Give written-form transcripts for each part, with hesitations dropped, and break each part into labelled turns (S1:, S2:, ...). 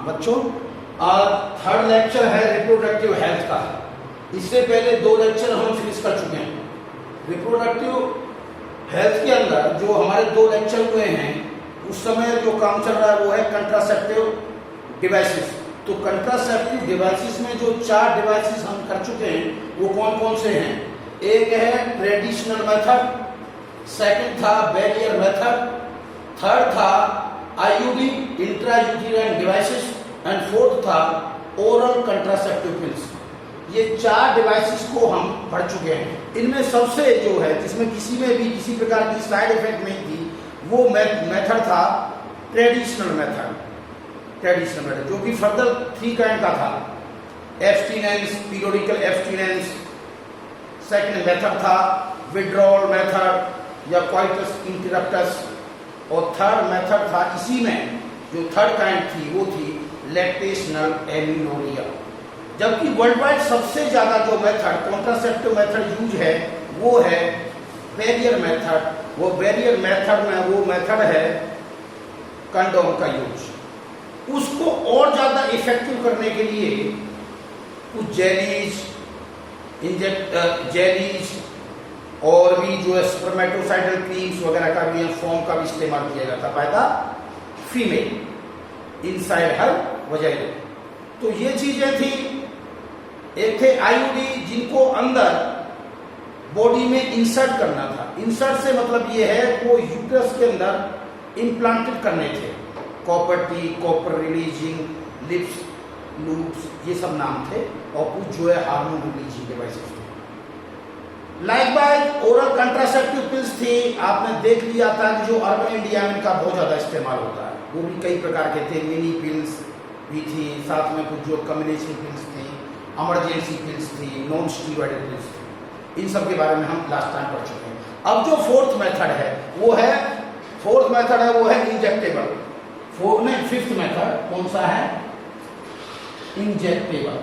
S1: बच्चों, third lecture है reproductive health का। इससे पहले 2 लेक्चर हम फिनिश कर चुके हैं। रिप्रोडक्टिव हेल्थ के अंदर जो हमारे 2 लेक्चर हुए हैं, उस समय जो काम चल रहा है वो है कंट्रासेप्टिव डिवाइसेस। तो कंट्रासेप्टिव डिवाइसेस में जो 4 डिवाइसेस हम कर चुके हैं वो कौन कौन से हैं? एक है ट्रेडिशनल मेथड, सेकंड था बैरियर मेथड, थर्ड था IUD intrauterine devices and fourth था ओरल कंट्रासेप्टिव पिल्स। ये 4 डिवाइसेस को हम पढ़ चुके हैं। इनमें सबसे जो है जिसमें किसी में भी किसी प्रकार की साइड इफेक्ट नहीं थी वो मेथड था ट्रेडिशनल मेथड, जो कि फर्दर 3 काइंड का था। Abstinence, periodical abstinence. Second method था विड्रॉल मेथड या कोइटस इंटरप्टस। और थर्ड मेथड था, इसी में जो थर्ड काइंड थी वो थी लैक्टेशनल एमिनोरिया। जबकि वर्ल्ड वाइड सबसे ज्यादा जो मेथड कॉन्ट्रासेप्टिव मेथड यूज है वो है बैरियर मेथड। वो बैरियर मेथड में वो मेथड है कंडोम का यूज। उसको और ज्यादा इफेक्टिव करने के लिए कुछ जेलीज और भी जो है स्पर्मेटोसाइडल क्रीम्स वगैरह का भी फॉर्म का भी इस्तेमाल किया जाता by the female inside her vagina. तो ये चीजें थी। एक थे आईयूडी जिनको अंदर बॉडी में इंसर्ट करना था। इंसर्ट से मतलब ये है वो यूट्रस के अंदर इम्प्लांटेड करने थे। Copper T, copper releasing, lips, loops, ये सब नाम थे। और कुछ जो है हार्मोन रिलीजिंग डिवाइसेस थे। लाइकवाइज ओरल कंट्रासेप्टिव पिल्स थी। आपने देख लिया था कि जो अर्बन इंडिया में इनका बहुत ज्यादा इस्तेमाल होता है। वो भी कई प्रकार के थे। मिनी पिल्स भी थी, साथ में कुछ जो कम्बिनेशन पिल्स थी, इमरजेंसी पिल्स थी, नॉन स्टीरॉयडल पिल्स थी। इन सब के बारे में हम लास्ट टाइम पढ़ चुके हैं। अब जो फोर्थ मेथड है वो है इंजेक्टेबल। फिफ्थ मेथड कौन सा है? इंजेक्टेबल।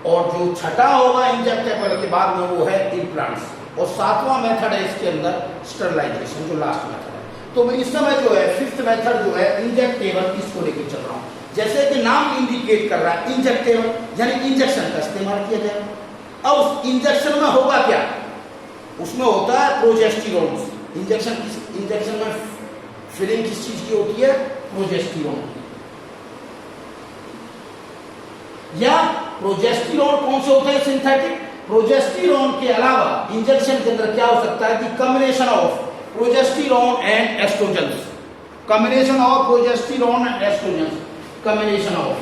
S1: और जो छठा होगा इंजेक्टेबल के बाद में वो है इम्प्लांट्स। और 7वां मेथड है इसके अंदर स्टरलाइजेशन, जो लास्ट मेथड है। तो मैं इस समय जो है फिफ्थ मेथड जो है इंजेक्टेबल, इसको लेकर चल रहा हूं। जैसे कि नाम इंडिकेट कर रहा है इंजेक्टेबल, यानी इंजेक्शन का इस्तेमाल किया जाएगा। अब उस इंजेक्शन में होगा क्या? उसमें होता है प्रोजेस्टेरोन। इंजेक्शन में फिलिंग किस चीज की होती है? प्रोजेस्टेरोन। या प्रोजेस्टेरोन कौन से होते हैं? सिंथेटिक। प्रोजेस्टेरोन के अलावा इंजेक्शन के अंदर क्या हो सकता है कि combination of progesterone and estrogens. Combination of progesterone and estrogens. Combination of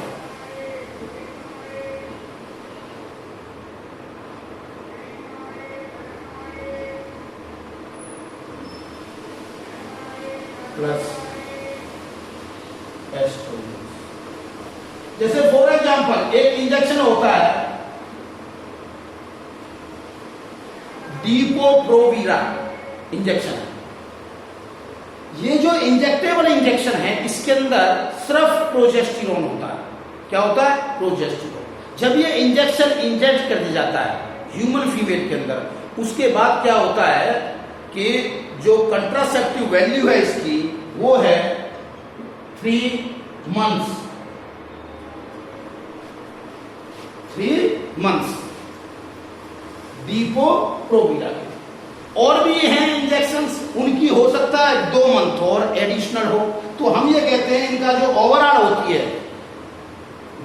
S1: plus estrogen. जैसे फॉर एग्जांपल एक इंजेक्शन होता है डीपो-प्रोवीरा इंजेक्शन। ये जो इंजेक्टेबल इंजेक्शन है इसके अंदर सिर्फ प्रोजेस्टेरोन होता है। क्या होता है? प्रोजेस्टेरोन। जब ये इंजेक्शन इंजेक्ट कर दिया जाता है ह्यूमन फीमेल के अंदर, उसके बाद क्या होता है कि जो कंट्रासेप्टिव वैल्यू है इसकी वो है 3 मंथ्स। 3 मंथ्स डीपो-प्रोवीरा। और भी हैं इंजेक्शंस, उनकी हो सकता है 2 मंथ और एडिशनल हो। तो हम ये कहते हैं इनका जो ओवरऑल होती है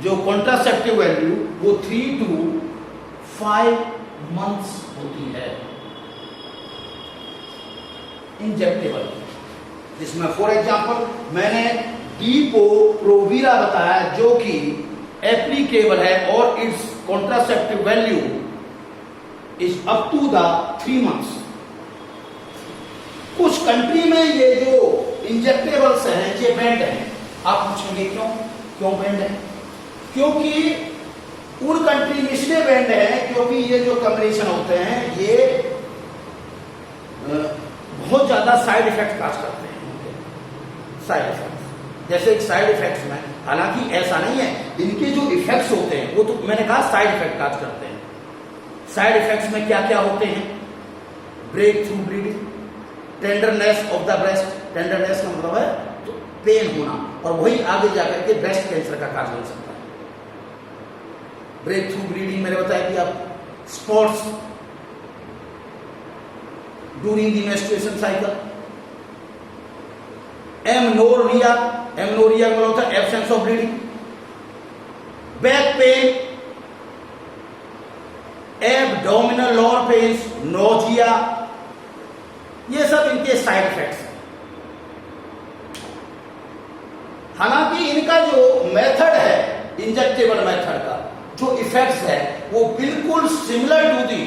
S1: जो कॉन्ट्रासेप्टिव वैल्यू वो 3 to 5 मंथ्स होती है इंजेक्टेबल। जिसमें फॉर एग्जांपल मैंने डीपो-प्रोवीरा बताया जो कि एप्लीकेबल है और its contraceptive value is up to the 3 months. कुछ कंट्री में ये जो इंजेक्टेबल्स हैं ये बैंड है। आप पूछेंगे क्यों बैंड है? क्योंकि उन कंट्री में इसलिए बैंड है क्योंकि ये जो कॉम्बिनेशन होते हैं ये बहुत ज्यादा साइड इफेक्ट काज करते हैं। साइड इफेक्ट जैसे साइड इफेक्ट्स में, हालांकि ऐसा नहीं है, इनके जो इफेक्ट्स होते हैं वो तो मैंने कहा साइड इफेक्ट काज करते हैं। साइड इफेक्ट्स में क्या क्या होते हैं? Breakthrough bleeding, tenderness of the breast. Tenderness का मतलब है तो पेन होना, और वही आगे जाकर के ब्रेस्ट कैंसर का कारण बन सकता है। ब्रेक थ्रू ब्लीडिंग मैंने बताया कि आप spots during the menstruation cycle, amenorrhea का मतलब होता है absence of bleeding, back pain, abdominal lower pains, nausea, ये सब इनके साइड इफेक्ट्स हैं। हालांकि इनका जो मेथड है इंजेक्टेबल मेथड का, जो इफेक्ट्स है वो बिल्कुल similar to the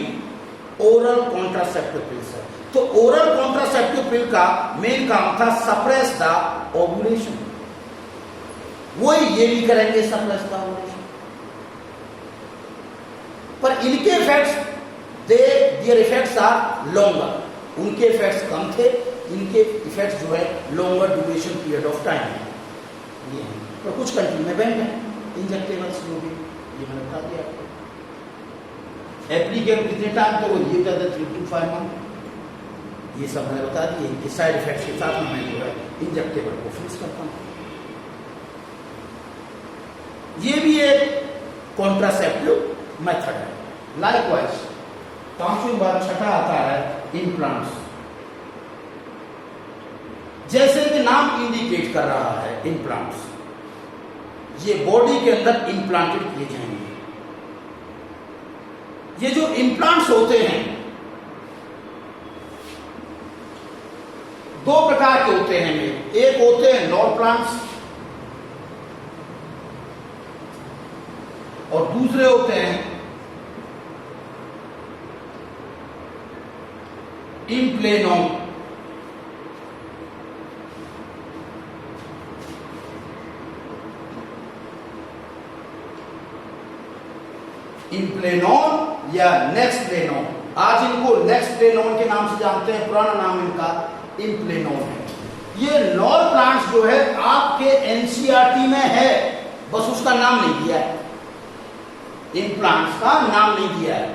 S1: oral contraceptive pills है। तो ओरल कॉन्ट्रासेप्टिव पिल का मेन काम था सप्रेस द ओव्यूलेशन, वो ये भी करेंगे सप्रेस द ओव्यूलेशन। पर इनके effects there effects are longer, उनके इफेक्ट्स कम थे, इनके इफेक्ट्स जो है longer duration period of time है। ये है तो कुछ कंट्री में बैन है इंजेक्टेबल्स जो भी, ये मैंने बता दिया आपको। एप्लीकेबल कितने टाइम तो वो ये कहते हैं 3 to 5 मंथ, ये सब मैंने बता दिए। इनके साइड इफेक्ट्स के साथ में मैं जो है इंजेक्टेबल को फिनिश करता हूँ। ये भी एक कॉन्ट्रासेप्टिव मेथड है। लाइकवाइज पांचवी बार छठा आता है इम्प्लांट्स। जैसे कि नाम इंडिकेट कर रहा है इम्प्लांट्स, ये बॉडी के अंदर इम्प्लांटेड किए जाएंगे। ये जो इम्प्लांट्स होते हैं दो प्रकार के होते हैं। एक होते हैं नॉर प्लांट्स और दूसरे होते हैं इम्प्लेनोम। इम्प्लेनोम या नेक्स्ट प्लेनोम, आज इनको नेक्स्ट प्लेनोम के नाम से जानते हैं, पुराना नाम इनका इम्प्लेनोम है। ये नॉर प्लांट्स जो है आपके एनसीईआरटी में है, बस उसका नाम नहीं दिया है, इम्प्लांट्स का नाम नहीं दिया है।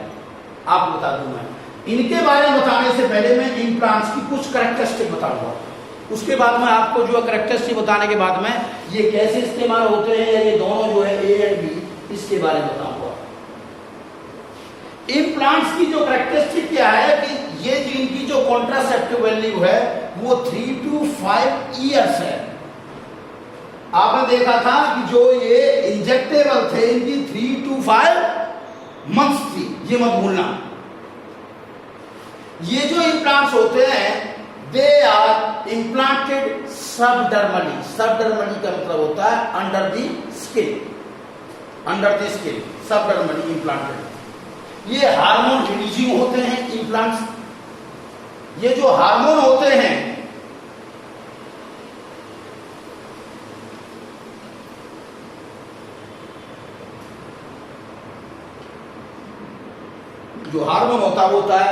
S1: आप बता दूं मैं इनके बारे में बताने से पहले मैं इम्प्लांट्स की कुछ कैरेक्टरिस्टिक बताऊंगा, उसके बाद में आपको जो कैरेक्टरिस्टिक बताने के बाद में ये कैसे इस्तेमाल होते हैं या ये दोनों जो है ए एंड बी, इसके बारे में बताऊंगा। इम्प्लांट्स की जो कैरेक्टरिस्टिक क्या है कि ये इनकी जो कॉन्ट्रासेप्टिव वैल्यू है वो 3 to 5 ईयर्स है। आपने देखा था कि जो ये इंजेक्टेबल थे इनकी 3 to 5 मंथ्स थी, ये मत भूलना। ये जो इम्प्लांट्स होते हैं दे आर इम्प्लांटेड सबडर्मली। सबडर्मली का मतलब होता है under the skin, under the skin subdermally implanted. ये हार्मोन रिलीजिंग होते हैं इम्प्लांट्स। ये जो हार्मोन होते हैं जो हार्मोन होता है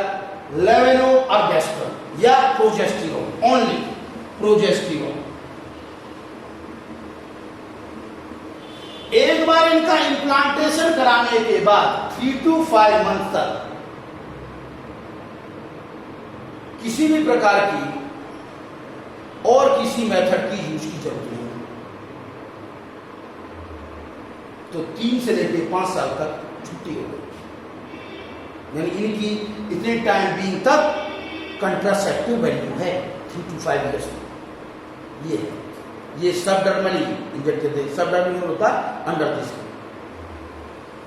S1: लेवेनोअर्गेस्ट्रॉन या प्रोजेस्टेरोन, ओनली प्रोजेस्टेरोन। एक बार इनका इम्प्लांटेशन कराने के बाद 3 to 5 मंथ तक किसी भी प्रकार की और किसी मेथड की यूज की जरूरत नहीं है। तो 3 से लेकर 5 साल तक छुट्टी हो गई, यानी इनकी इतने टाइम बीइंग तक कंट्रासेप्टिव वैल्यू है 3 to 5 ईयर्स। ये सबडर्मली इंजेक्टेड है। सबडर्मली होता है अंडर द स्किन,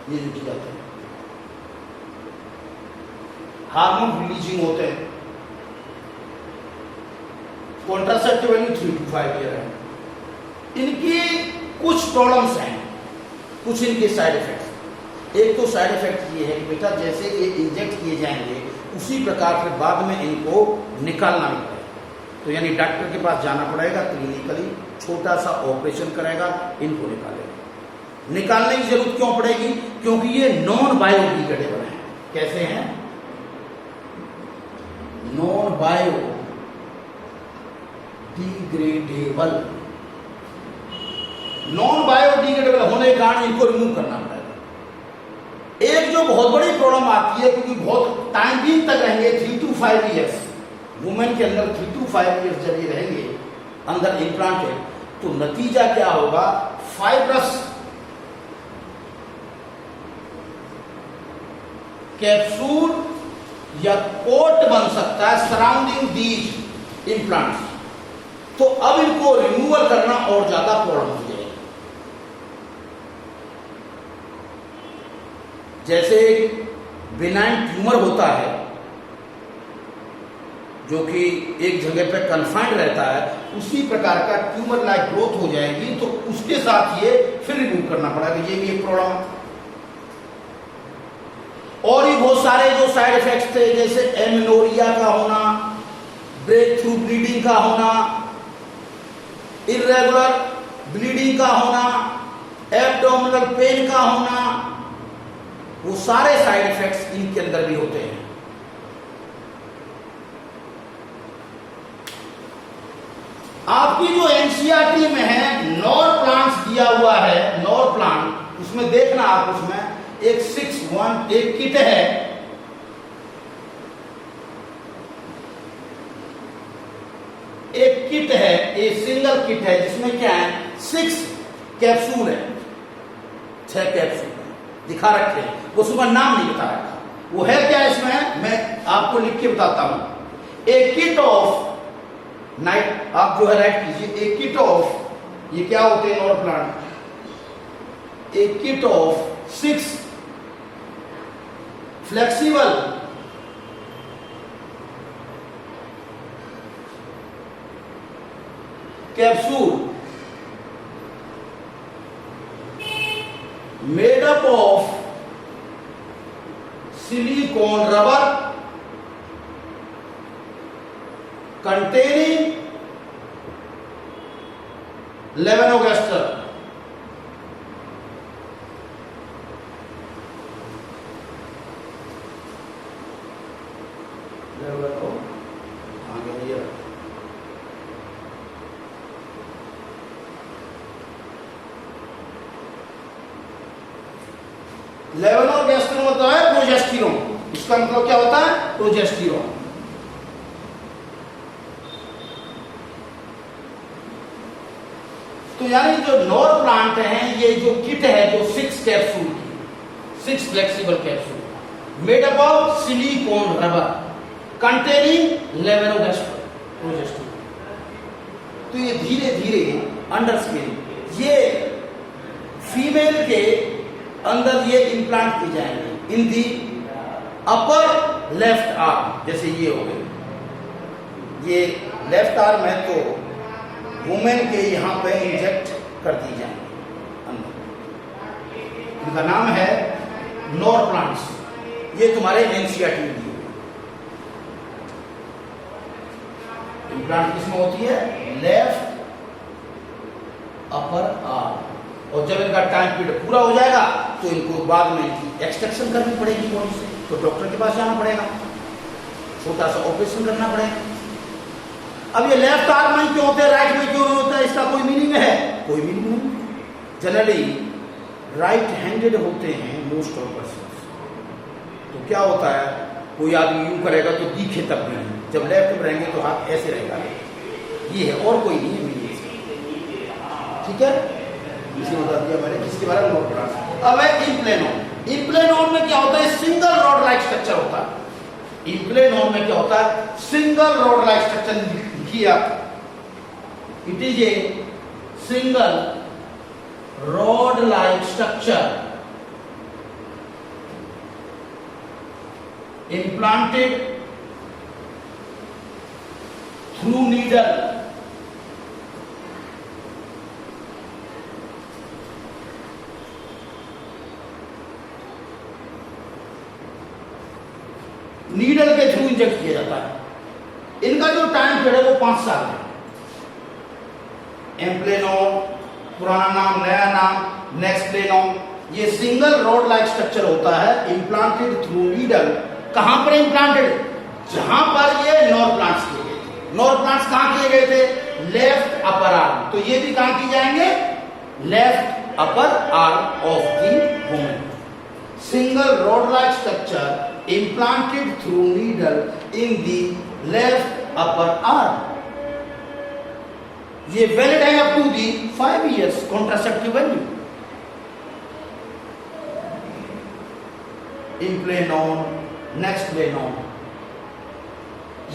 S1: ये जो किया जाता है। हार्मोन रिलीजिंग होते हैं। कॉन्ट्रासेप्टिव वैल्यू 3 to 5 ईयर है। इनकी कुछ प्रॉब्लम्स हैं, कुछ इनके साइड इफेक्ट्स। एक तो साइड इफेक्ट ये है कि बेटा जैसे ये इंजेक्ट किए जाएंगे उसी प्रकार फिर बाद में इनको निकालना भी पड़ेगा। तो यानी डॉक्टर के पास जाना पड़ेगा, क्लिनिकली छोटा सा ऑपरेशन करेगा, इनको निकालेगा। निकालने की जरूरत क्यों पड़ेगी? क्योंकि ये नॉन बायोडिग्रेडेबल हैं। कैसे हैं? Non biodegradable. नॉन बायोडिग्रेडेबल होने के कारण इनको रिमूव करना पड़ेगा। एक जो बहुत बड़ी प्रॉब्लम आती है, क्योंकि बहुत टाइम भी तक रहेंगे 3 to 5 ईयर्स, वुमेन के अंदर 3 to 5 ईयर्स जब ये रहेंगे अंदर इम्प्लांटेड, तो नतीजा क्या होगा, फाइब्रस कैप्सूल या कोट बन सकता है सराउंडिंग दीज इम्प्लांट्स। तो अब इनको रिमूवल करना और ज्यादा प्रॉब्लम हो जाएगी। जैसे बिनाइन ट्यूमर होता है जो कि एक जगह पे कन्फाइंड रहता है, उसी प्रकार का ट्यूमर लाइक ग्रोथ हो जाएगी, तो उसके साथ ये फिर रिमूव करना पड़ेगा। ये भी एक प्रॉब्लम है। और भी बहुत सारे जो साइड इफेक्ट्स थे, जैसे एमेनोरिया का होना, ब्रेक थ्रू ब्लीडिंग का होना, इर्रेगुलर ब्लीडिंग का होना, एब्डोमिनल पेन का होना, वो सारे साइड इफेक्ट्स इनके अंदर भी होते हैं। आपकी जो एनसीईआरटी में है नॉर प्लांट्स दिया हुआ है, नॉर प्लांट, उसमें देखना आप, उसमें एक 6-1 एक किट है, एक किट है, एक सिंगल किट है जिसमें क्या है 6 कैप्सूल है, 6 कैप्सूल दिखा रखे हैं, उसमें नाम नहीं बता रखा। वो है क्या इसमें, मैं आपको लिख के बताता हूं। एक किट ऑफ नाइट, आप जो है राइट कीजिए, एक किट ऑफ, ये क्या होते हैं नॉर प्लांट, एक kit of 6 flexible capsule made up of silicone rubber containing levonorgestrel। लेवोनोर्गेस्टेरोन होता है प्रोजेस्टेरोन, इसका मतलब क्या होता है, प्रोजेस्टेरोन। तो यानी जो नॉर प्लांट हैं, ये जो किट है जो 6 कैप्सूल की, 6 flexible capsule made up of silicone rubber containing levonorgestrel progesterone. तो ये धीरे धीरे अंडर स्किन, ये फीमेल के अंदर ये इम्प्लांट की जाएंगे इन दी अपर लेफ्ट आर्म। जैसे ये हो गई, ये लेफ्ट आर्म है, तो वुमेन के यहां पे इंजेक्ट कर दी जाएंगे अंदर। इनका नाम है नॉर प्लांट्स। ये तुम्हारे एनसीईआरटी में दी हुई। इम्प्लांट किसमें होती है, लेफ्ट अपर आर्म। और जब इनका टाइम पीरियड पूरा हो जाएगा तो इनको बाद में एक्सट्रैक्शन करनी पड़ेगी बॉडी से, तो डॉक्टर के पास जाना पड़ेगा, छोटा सा ऑपरेशन करना पड़ेगा। अब ये लेफ्ट आर्म में क्यों होते हैं, राइट में क्यों नहीं होता है, इसका कोई मीनिंग है, कोई मीनिंग नहीं। जनरली राइट हैंडेड होते हैं मोस्ट ऑफ पर्सन। तो क्या होता है, कोई आदमी यूं करेगा तो दिखे तब भी नहीं, जब लेफ्ट में रहेंगे तो हाथ ऐसे रहेगा। ये है, और कोई नहीं है मीनिंग, ठीक है। इसी बता दिया मैंने, किसके बारे में नोट पढ़ा। अब है इम्प्लेनोन। इम्प्लेनोन में क्या होता है, सिंगल रॉड लाइक स्ट्रक्चर होता है। इम्प्लेनोन में क्या होता है, सिंगल रॉड लाइक स्ट्रक्चर। लिखिए आप, it is a single rod like structure implanted through needle needle के थ्रू इंजेक्ट किया जाता है। इनका जो टाइम पीरियड है वो 5 साल है। एम्प्लेनोन पुराना नाम, नया नाम नेक्सप्लेनोन। ये सिंगल रॉड लाइक स्ट्रक्चर होता है, इम्प्लांटेड थ्रू नीडल। कहां पर इम्प्लांटेड, जहां पर ये नॉर प्लांट्स किए गए थे। नॉर प्लांट्स कहां किए गए थे, लेफ्ट अपर आर्म। तो ये भी कहां की जाएंगे, left upper arm of the woman. Single rod like structure implanted through needle in the left upper arm। ये वैलिड है up to the 5 years contraceptive value. Implanon, Nexplanon.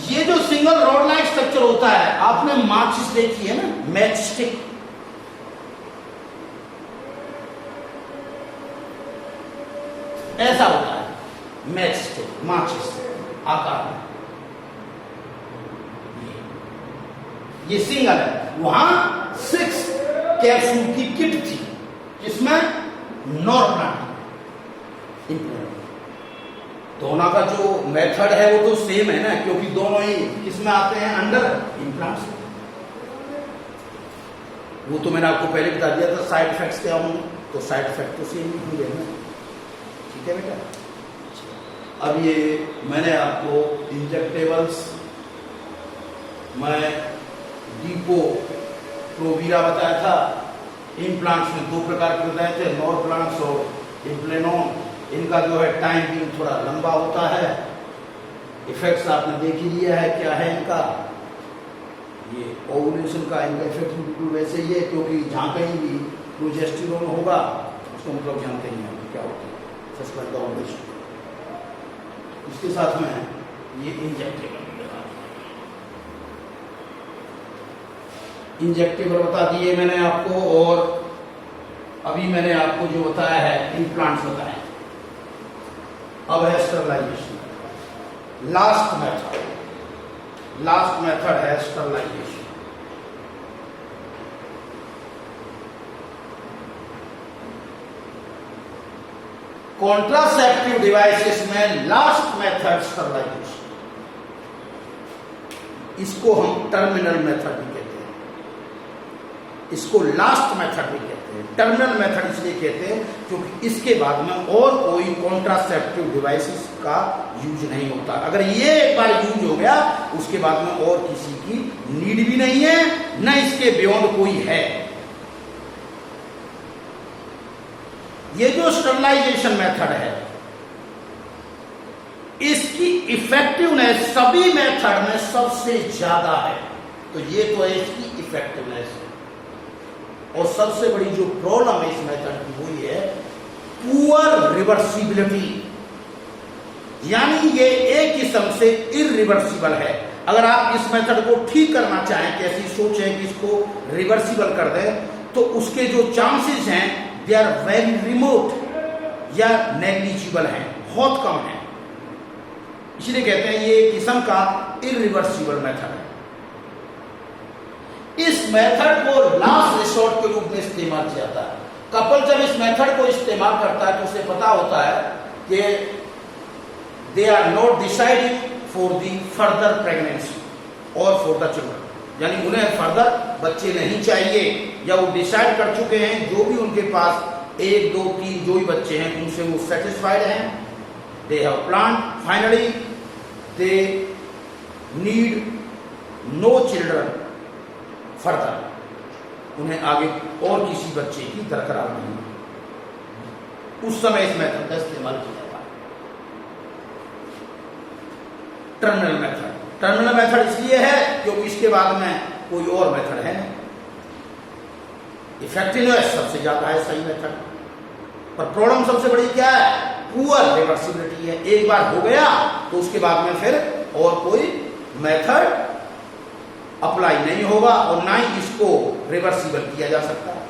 S1: ये जो सिंगल रॉड लाइक स्ट्रक्चर होता है, आपने माचिस देखी है ना, मैच स्टिक, ऐसा होता है मैच स्टिक, माचिस आकार में। ये सिंगल है। वहां 6 कैप्सूल की किट थी जिसमें नॉर्प्लांट, दोनों का जो मेथड है वो तो सेम है ना, क्योंकि दोनों ही किसमें आते हैं, अंडर इम्प्लांट्स। वो तो मैंने आपको पहले बता दिया था साइड इफेक्ट्स क्या होंगे, तो साइड इफेक्ट तो सेम ही होंगे ना। ठीक है बेटा। अब ये मैंने आपको इंजेक्टेबल्स, मैं डीपो प्रोवीरा बताया था। इम्प्लांट्स में 2 प्रकार के बताए थे, नॉर्प्लांट्स और इम्प्लेनॉन। इनका जो है टाइम पीरियड थोड़ा लंबा होता है। इफेक्ट्स आपने देख ही लिया है क्या है इनका। ये ओवुलेशन का इनका इफेक्ट बिल्कुल वैसे ही है, क्योंकि जहाँ कहीं भी प्रोजेस्टेरोन होगा उसका मतलब जानते ही हैं क्या होता है, सस्पेंड द ओवुलेशन। इसके साथ में ये इंजेक्टेबल बता दिए मैंने आपको, और अभी मैंने आपको जो बताया है इम्प्लांट्स बताए। अब है स्टरलाइजेशन, लास्ट मेथड है स्टरलाइजेशन। कॉन्ट्रासेप्टिव डिवाइसेस में लास्ट मेथड स्टरलाइजेशन, इसको हम टर्मिनल मेथड भी कहते हैं, इसको लास्ट मेथड भी कहते हैं। टर्मिनल मेथड इसलिए कहते हैं क्योंकि इसके बाद में और कोई कॉन्ट्रासेप्टिव डिवाइसेस का यूज नहीं होता। अगर ये एक बार यूज हो गया, उसके बाद में और किसी की नीड भी नहीं है, न इसके बियॉन्ड कोई है। ये जो स्टरलाइजेशन मेथड है, इसकी इफेक्टिवनेस सभी मेथड में सबसे ज्यादा है। तो ये तो है इसकी इफेक्टिवनेस। और सबसे बड़ी जो प्रॉब्लम है इस मेथड की वो ये है पुअर रिवर्सिबिलिटी, यानी ये एक किस्म से इरिवर्सिबल है। अगर आप इस मेथड को ठीक करना चाहें, कैसी सोच है कि इसको रिवर्सिबल कर दें, तो उसके जो चांसेस हैं दे आर वेरी रिमोट या नेग्लिजिबल हैं, बहुत कम है। इसलिए कहते हैं ये किस्म का इरिवर्सिबल मेथड है। इस मेथड को लास्ट रिसोर्ट के रूप में इस्तेमाल किया जाता है। कपल जब इस मेथड को इस्तेमाल करता है तो उसे पता होता है कि they are not deciding for the further pregnancy और फॉर द चिल्ड्रन, यानी उन्हें फर्दर बच्चे नहीं चाहिए, या वो डिसाइड कर चुके हैं जो भी उनके पास 1, 2, 3 जो भी बच्चे हैं उनसे वो सेटिस्फाइड हैं, they have planned finally they need no children further, उन्हें आगे और किसी बच्चे की दरकार नहीं है। उस समय इस मेथड का इस्तेमाल किया जाता है। टर्मिनल मेथड, टर्मिनल मेथड इसलिए है क्योंकि इसके बाद में कोई और मेथड है नहीं। इफेक्टिवनेस सबसे ज्यादा है सही मेथड, पर प्रॉब्लम सबसे बड़ी क्या है, पुअर रिवर्सिबिलिटी है। एक बार हो गया तो उसके बाद में फिर और कोई मेथड अप्लाई नहीं होगा और ना ही इसको रिवर्सिबल किया जा सकता है।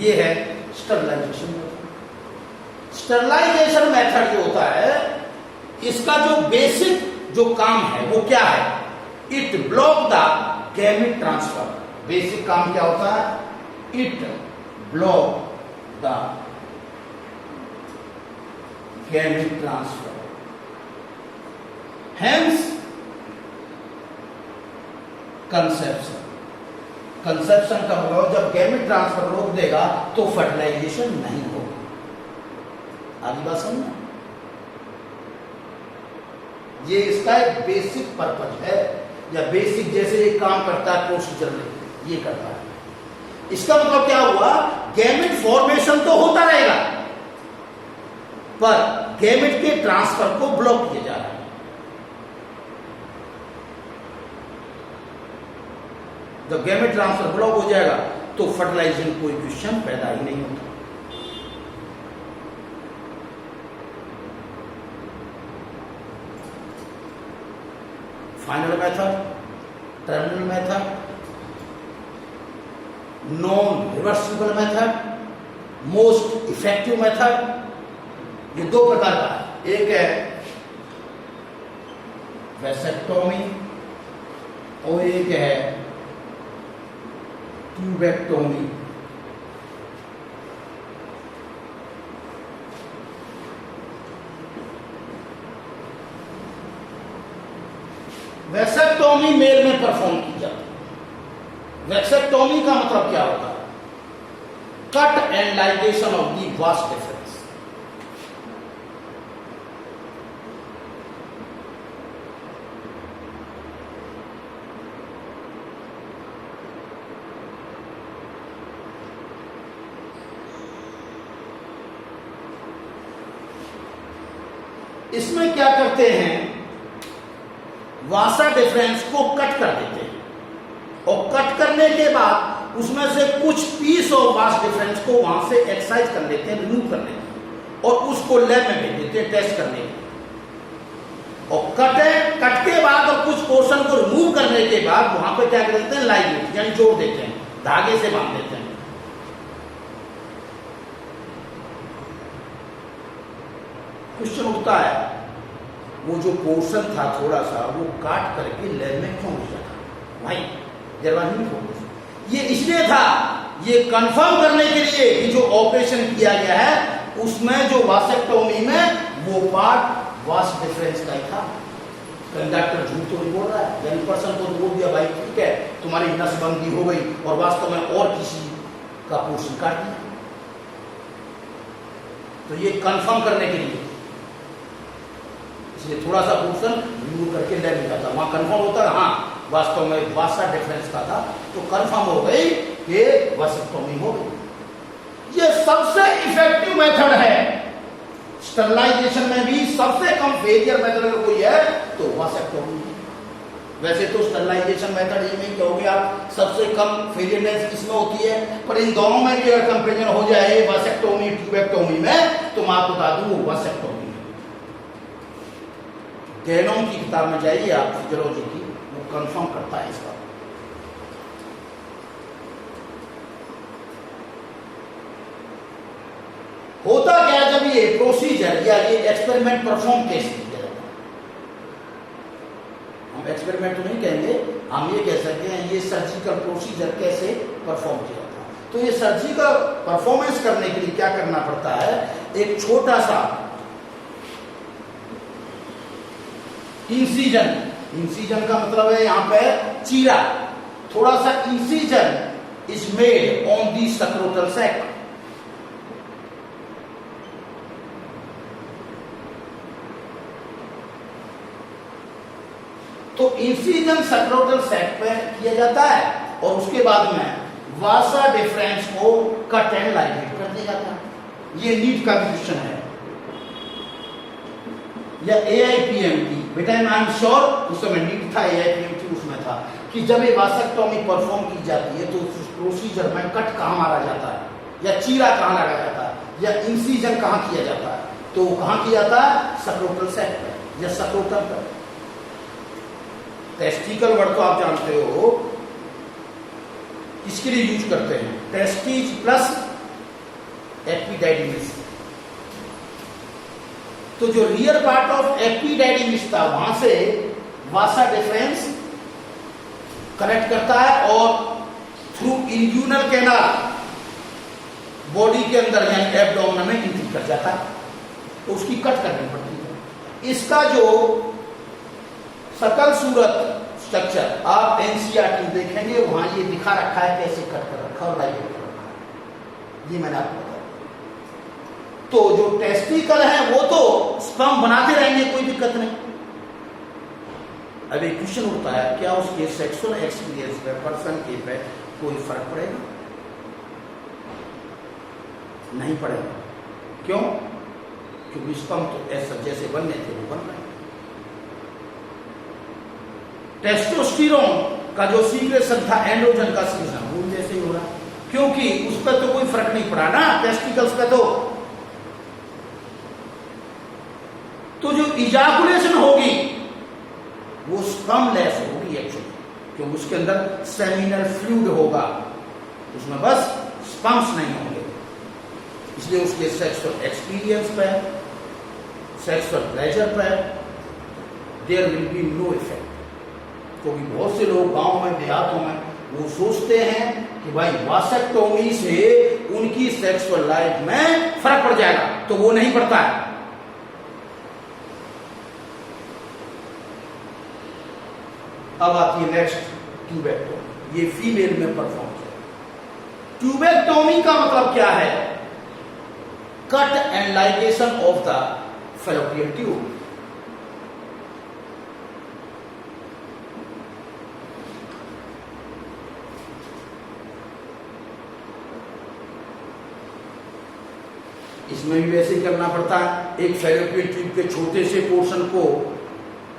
S1: ये है स्टरलाइजेशन मेथड। स्टरलाइजेशन मेथड जो होता है, इसका जो बेसिक जो काम है वो क्या है, it block the gamete transfer. Basic काम क्या होता है, it block the gamete transfer. Hence conception, conception का मतलब जब गैमेट ट्रांसफर रोक देगा तो फर्टिलाइजेशन नहीं होगा। आगे बात समझना, ये इसका एक बेसिक पर्पज है, या बेसिक जैसे ये काम करता है प्रोसीजर में ये करता है। इसका मतलब क्या हुआ, गैमेट फॉर्मेशन तो होता रहेगा पर गैमेट के ट्रांसफर को ब्लॉक किया जा रहा है। जब गैमेट ट्रांसफर ब्लॉक हो जाएगा तो फर्टिलाइजेशन कोएफिशिएंट पैदा ही नहीं होता। Final method, terminal method, non reversible method, most effective method, ये दो प्रकार का है। एक है वैसेक्टोमी और एक है ट्यूबेक्टोमी। वैसेक्टोमी मेल में परफॉर्म की जाती है। वैसेक्टोमी का मतलब क्या होता है? Cut and ligation of the vas deferens. इसमें क्या करते हैं, वासा डिफरेंस को कट कर देते हैं और कट करने के बाद उसमें से कुछ पीस ऑफ वास डिफरेंस को वहां से एक्ससाइज कर लेते हैं, रिमूव कर लेते हैं और उसको लैब में भेज देते हैं टेस्ट करने के लिए। और कट के बाद और कुछ पोर्शन को रिमूव करने के बाद वहां पे क्या कर देते हैं, लाइगेट यानी जोड़ देते हैं, धागे से बांध देते हैं। क्वेश्चन उठता है, वो जो पोर्शन था थोड़ा सा वो काट करके लैब में क्यों भेजा था भाई? जर्मनी फोकस ये इसलिए था, ये कंफर्म करने के लिए कि जो ऑपरेशन किया गया है उसमें जो वासेक्टोमी में वो पार्ट वास डिफरेंस का ही था। कंडक्टर झूठ तो नहीं बोल रहा है, यानी पर्सन को बोल दिया भाई ठीक है तुम्हारी नसबंदी हो गई और वास्तव में और किसी का पोर्शन काट दिया। तो ये कंफर्म करने के लिए इसलिए थोड़ा सा पोर्शन रिमूव करके लैब में जाता, वहां कंफर्म होता है हाँ वास्तव में वासा डिफरेंस का था, तो कंफर्म हो गई कि वासेक्टोमी हो गई। ये सबसे इफेक्टिव मेथड है स्टरलाइजेशन में भी। सबसे कम फेलियर मेथड अगर कोई है तो वासेक्टोमी। वैसे तो स्टरलाइजेशन मेथड ये नहीं कहोगे आप सबसे कम फेलियरनेस किसमें होती है, पर इन दोनों में भी अगर कंपेरिजन हो जाए वासेक्टोमी ट्यूबेक्टोमी में तो मैं आपको बता दूं वासेक्टोमी। गैनोम की किताब में जाइए आप फिजियोलॉजी की, वो कंफर्म करता है इसका। होता क्या जब ये प्रोसीजर या ये एक्सपेरिमेंट परफॉर्म कैसे किया जाता है? हम एक्सपेरिमेंट तो नहीं कहेंगे, हम ये कह सकते हैं ये सर्जिकल प्रोसीजर कैसे परफॉर्म किया जाता है। तो ये सर्जिकल परफॉर्मेंस करने के लिए क्या करना पड़ता है, एक छोटा सा इंसिजन का मतलब है यहां पे चीरा, थोड़ा सा incision is made on the scrotal sac. तो इंसिजन सक्रोटल सैक पे किया जाता है और उसके बाद में वासा डिफरेंस को कट एंड लाइगेट कर दिया जाता है। ये नीट का क्वेश्चन है या AIPMT बेटा, आई एम श्योर उस समय नीट था, AIPMT उसमें था कि जब ये वासेक्टोमी परफॉर्म की जाती है तो उस प्रोसीजर में कट कहाँ मारा जाता है या चीरा कहाँ लगा जाता है या इंसिजन कहाँ किया जाता है, तो वो कहाँ किया जाता है, सक्रोटल सैक पर या सक्रोटल पर। टेस्टिकल वर्ड तो आप जानते हो, इसके लिए यूज करते हैं टेस्टिज प्लस एपिडाइडिमिस। तो जो रियर पार्ट ऑफ एपिडाइडिमिस था वहां से वासा डिफरेंस कनेक्ट करता है और थ्रू इंग्यूनल कैनाल बॉडी के अंदर यानी एब्डोमेन में एंट्री कर जाता है, तो उसकी कट करनी पड़ती है। इसका जो सकल सूरत स्ट्रक्चर आप NCERT देखेंगे, वहां ये दिखा रखा है कैसे कट कर रखा और लाइगेट कर रखा है, ये मैंने आपको बताया। तो जो टेस्टिकल है वो तो स्पर्म बनाते रहेंगे, कोई दिक्कत नहीं। अब एक क्वेश्चन उठता है, क्या उसके सेक्सुअल एक्सपीरियंस पे पर्सन के पे कोई फर्क पड़ेगा? नहीं पड़ेगा। क्यों? क्योंकि स्पर्म तो ऐसा जैसे बनने थे वो बन रहे हैं। टेस्टोस्टेरोन का जो सीक्रेशन था एंड्रोजन का सीक्रेशन वो जैसे ही हो रहा, क्योंकि उस पर तो कोई फर्क नहीं पड़ा ना टेस्टिकल्स पे। तो जो इजाकुलेशन होगी वो स्पर्मलेस होगी एक्चुअली, क्योंकि उसके अंदर सेमिनल फ्लूइड होगा, उसमें बस स्पर्म्स नहीं होंगे। इसलिए उसके सेक्सुअल एक्सपीरियंस पे, सेक्सुअल प्लेजर पे there will be no effect. क्योंकि बहुत से लोग गांव में देहातों में वो सोचते हैं कि भाई वासेक्टोमी से उनकी सेक्सुअल लाइफ में फर्क पड़ जाएगा, तो वो नहीं पड़ता है। अब आती है नेक्स्ट ट्यूबेक्टोमी, ये फीमेल में परफॉर्म किया। ट्यूबेक्टोमी का मतलब क्या है? Cut and ligation of the fallopian tube. इसमें भी वैसे ही करना पड़ता है। एक फैलोपियन ट्यूब के छोटे से पोर्शन को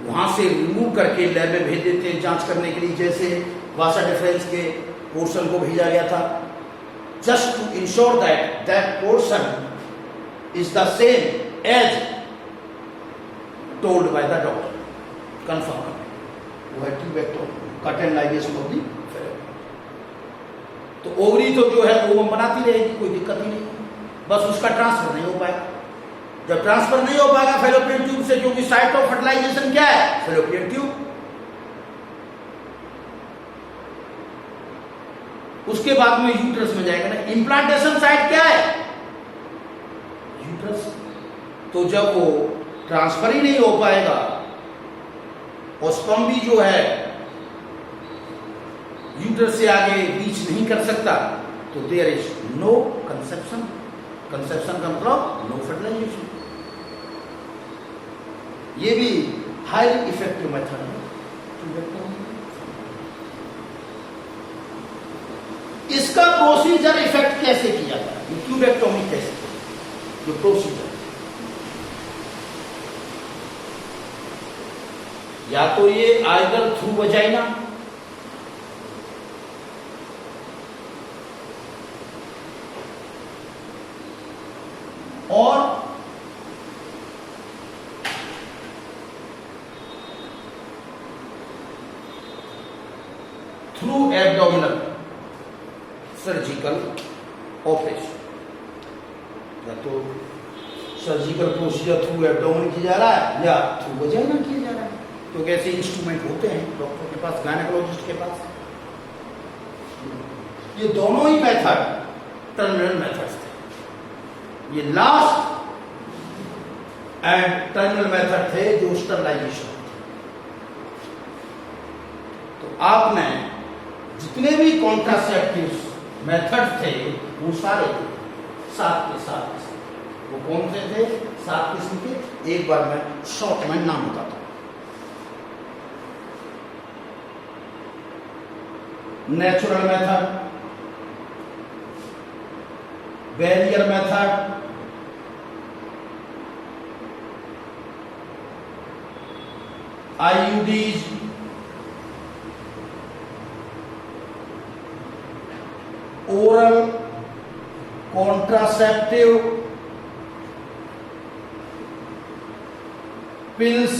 S1: वहां से रिमूव करके लैब में भेज देते हैं जांच करने के लिए, जैसे वासा डिफरेंस के पोर्शन को भेजा गया था, just to ensure that that portion is the same as told by the doctor, confirm करना। वो है tubectomy, cut and ligation of the fallopian. तो ओवरी तो जो है वो बनाती रहेगी, कोई दिक्कत ही नहीं, बस उसका ट्रांसफर नहीं हो पाएगा। जब ट्रांसफर नहीं हो पाएगा फैलोपियन ट्यूब से, क्योंकि साइट ऑफ फर्टिलाइजेशन क्या है? Fallopian tube. उसके बाद में यूट्रस में जाएगा ना। इंप्लांटेशन साइट क्या है? यूट्रस। तो जब वो ट्रांसफर ही नहीं हो पाएगा और स्पर्म भी जो है यूट्रस से आगे रीच नहीं कर सकता, तो there is no conception. Conception का मतलब नो फर्टिलाइजेशन। ये भी हाईली इफेक्टिव मेथड है ट्यूबेक्टोमी। इसका प्रोसीजर इफेक्ट कैसे किया जाए? ये ट्यूबेक्टोमी कैसे किया? जो प्रोसीजर, या तो ये आइदर थ्रू वजाइना, और थ्रू एब्डोमिनल सर्जिकल ऑपरेशन। या तो सर्जिकल प्रोसीजर थ्रू एब्डोमिन किया जा रहा है या थ्रू वजाइना किया जा रहा है, क्योंकि ऐसे इंस्ट्रूमेंट होते हैं डॉक्टर के पास, गायनेकोलॉजिस्ट के पास। ये दोनों ही मेथड टर्मिनल मेथड्स थे। ये लास्ट एंड टर्मिनल मेथड थे जो स्टरलाइजेशन थे। तो आपने जितने भी कॉन्ट्रासेप्टिव मेथड थे वो सारे 7 के 7। वो कौन से थे? 7 किस्म के। एक बार मैं शॉर्ट में नाम बताता हूं। Natural method, barrier method, IUDs, oral contraceptive pills,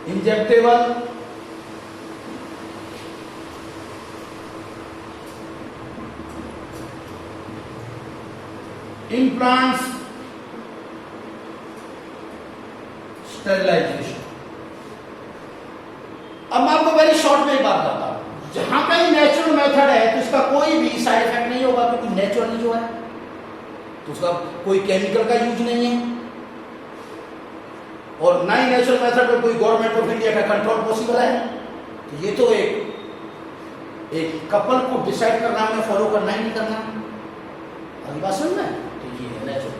S1: injectable, implants, sterilization. अब मैं आपको वेरी शॉर्ट में एक बात बताता हूं, जहां कहीं नेचुरल मेथड है तो इसका कोई भी साइड इफेक्ट नहीं होगा, क्योंकि नेचुरली जो है तो उसका कोई केमिकल का यूज नहीं है, और ना ही नेचुरल मेथड में कोई गवर्नमेंट ऑफ इंडिया का कंट्रोल पॉसिबल है। तो ये तो एक कपल को डिसाइड करना है फॉलो करना ही नहीं करना, अभी बात समझ में। तो ये है नेचुरल,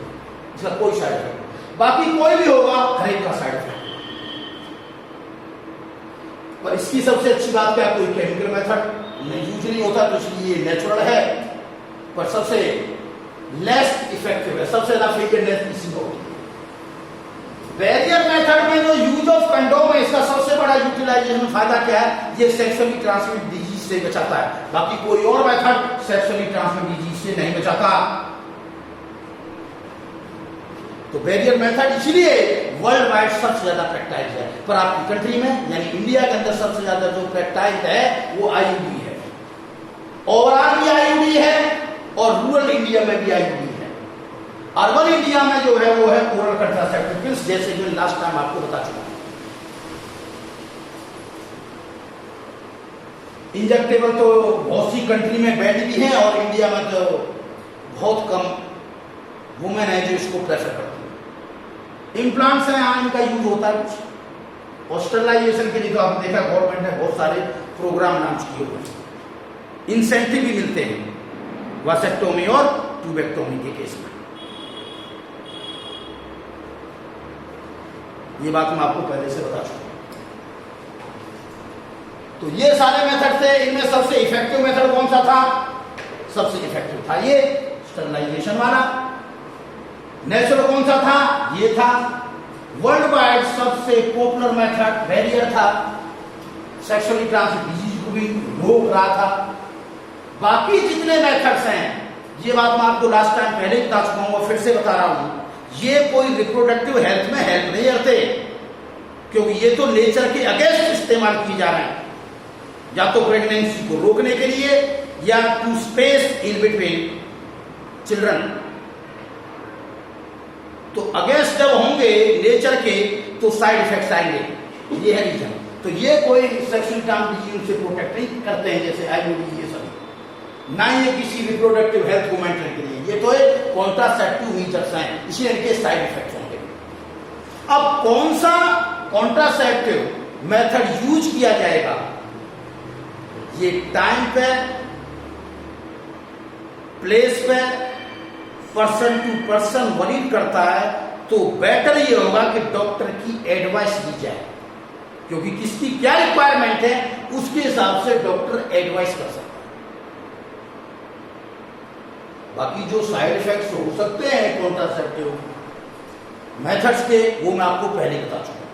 S1: इसका कोई साइड इफेक्ट। बाकी कोई भी होगा हर एक का साइड इफेक्ट। पर इसकी सबसे अच्छी बात क्या, कोई केमिकल मेथड यूज नहीं होता, तो इसलिए ये नेचुरल है, पर सबसे लेस इफेक्टिव है, सबसे ज्यादा फेलियर इसी को होती है। बैरियर मेथड में जो यूज ऑफ कंडोम है, इसका सबसे बड़ा यूटिलाइजेशन फायदा क्या है, ये सेक्सुअली ट्रांसमिट डिजीज से बचाता है, बाकी कोई और मेथड सेक्सुअली ट्रांसमिट डिजीज से नहीं बचाता। तो बैरियर मेथड इसलिए वर्ल्ड वाइड सबसे ज्यादा प्रैक्टाइज है, पर आपकी कंट्री में यानी इंडिया के अंदर सबसे ज्यादा जो प्रैक्टाइज है वो आईयूडी है, ओवरऑल भी आईयूडी है और रूरल इंडिया में भी आईयूडी है। अर्बन इंडिया में जो है वो है ओरल कंट्रासेप्टिव पिल्स, जैसे कि लास्ट टाइम आपको बता चुका हूं। इंजेक्टेबल तो बहुत सी कंट्री में बैन भी है और इंडिया में तो बहुत कम वुमेन है जो इसको प्रेफर करती है। इम्प्लांट्स हैं, हाँ इनका यूज होता है कुछ, और स्टरलाइजेशन के लिए तो आपने देखा गवर्नमेंट ने बहुत सारे प्रोग्राम लॉन्च किए हुए हैं, इंसेंटिव भी मिलते हैं वासेक्टोमी और ट्यूबेक्टोमी के केस में। ये बात मैं आपको पहले से बता चुका हूं। तो ये सारे मेथड थे, इनमें सबसे इफेक्टिव मेथड कौन सा था? सबसे इफेक्टिव था ये स्टरलाइजेशन वाला। नेचुरल कौन सा था? ये था। वर्ल्ड वाइड सबसे पॉपुलर मेथड बैरियर था, सेक्सुअली ट्रांसमिटेड डिजीज को भी रोक रहा था। बाकी जितने मेथड्स हैं, ये बात मैं आपको लास्ट टाइम पहले ही बता चुका हूं और फिर से बता रहा हूं, ये कोई रिप्रोडक्टिव हेल्थ में हेल्प नहीं करते, क्योंकि ये तो नेचर के अगेंस्ट इस्तेमाल किए जा रहे हैं, या तो प्रेगनेंसी को रोकने के लिए या to space in between children. तो अगेंस्ट जब होंगे नेचर के तो साइड इफेक्ट्स आएंगे, ये है रीजन। तो ये कोई सेक्सुअल ट्रांसमिशन से प्रोटेक्ट नहीं करते हैं, जैसे आईयूडी ये सब, ना ये किसी रिप्रोडक्टिव हेल्थ को मेंटेन के लिए, ये तो एक कॉन्ट्रासेप्टिव मीजर्स हैं, इसलिए इनके साइड इफेक्ट्स होंगे। अब कौन सा कॉन्ट्रासेप्टिव मेथड यूज किया जाएगा, ये टाइम पे, प्लेस पे, पर्सन टू पर्सन वरी करता है। तो बेटर ये होगा कि डॉक्टर की एडवाइस ली जाए, क्योंकि किसकी क्या रिक्वायरमेंट है उसके हिसाब से डॉक्टर एडवाइस कर सकता है। बाकी जो साइड इफेक्ट्स हो सकते हैं कॉन्ट्रासेप्टिव मेथड्स के, वो मैं आपको पहले बता चुका हूं,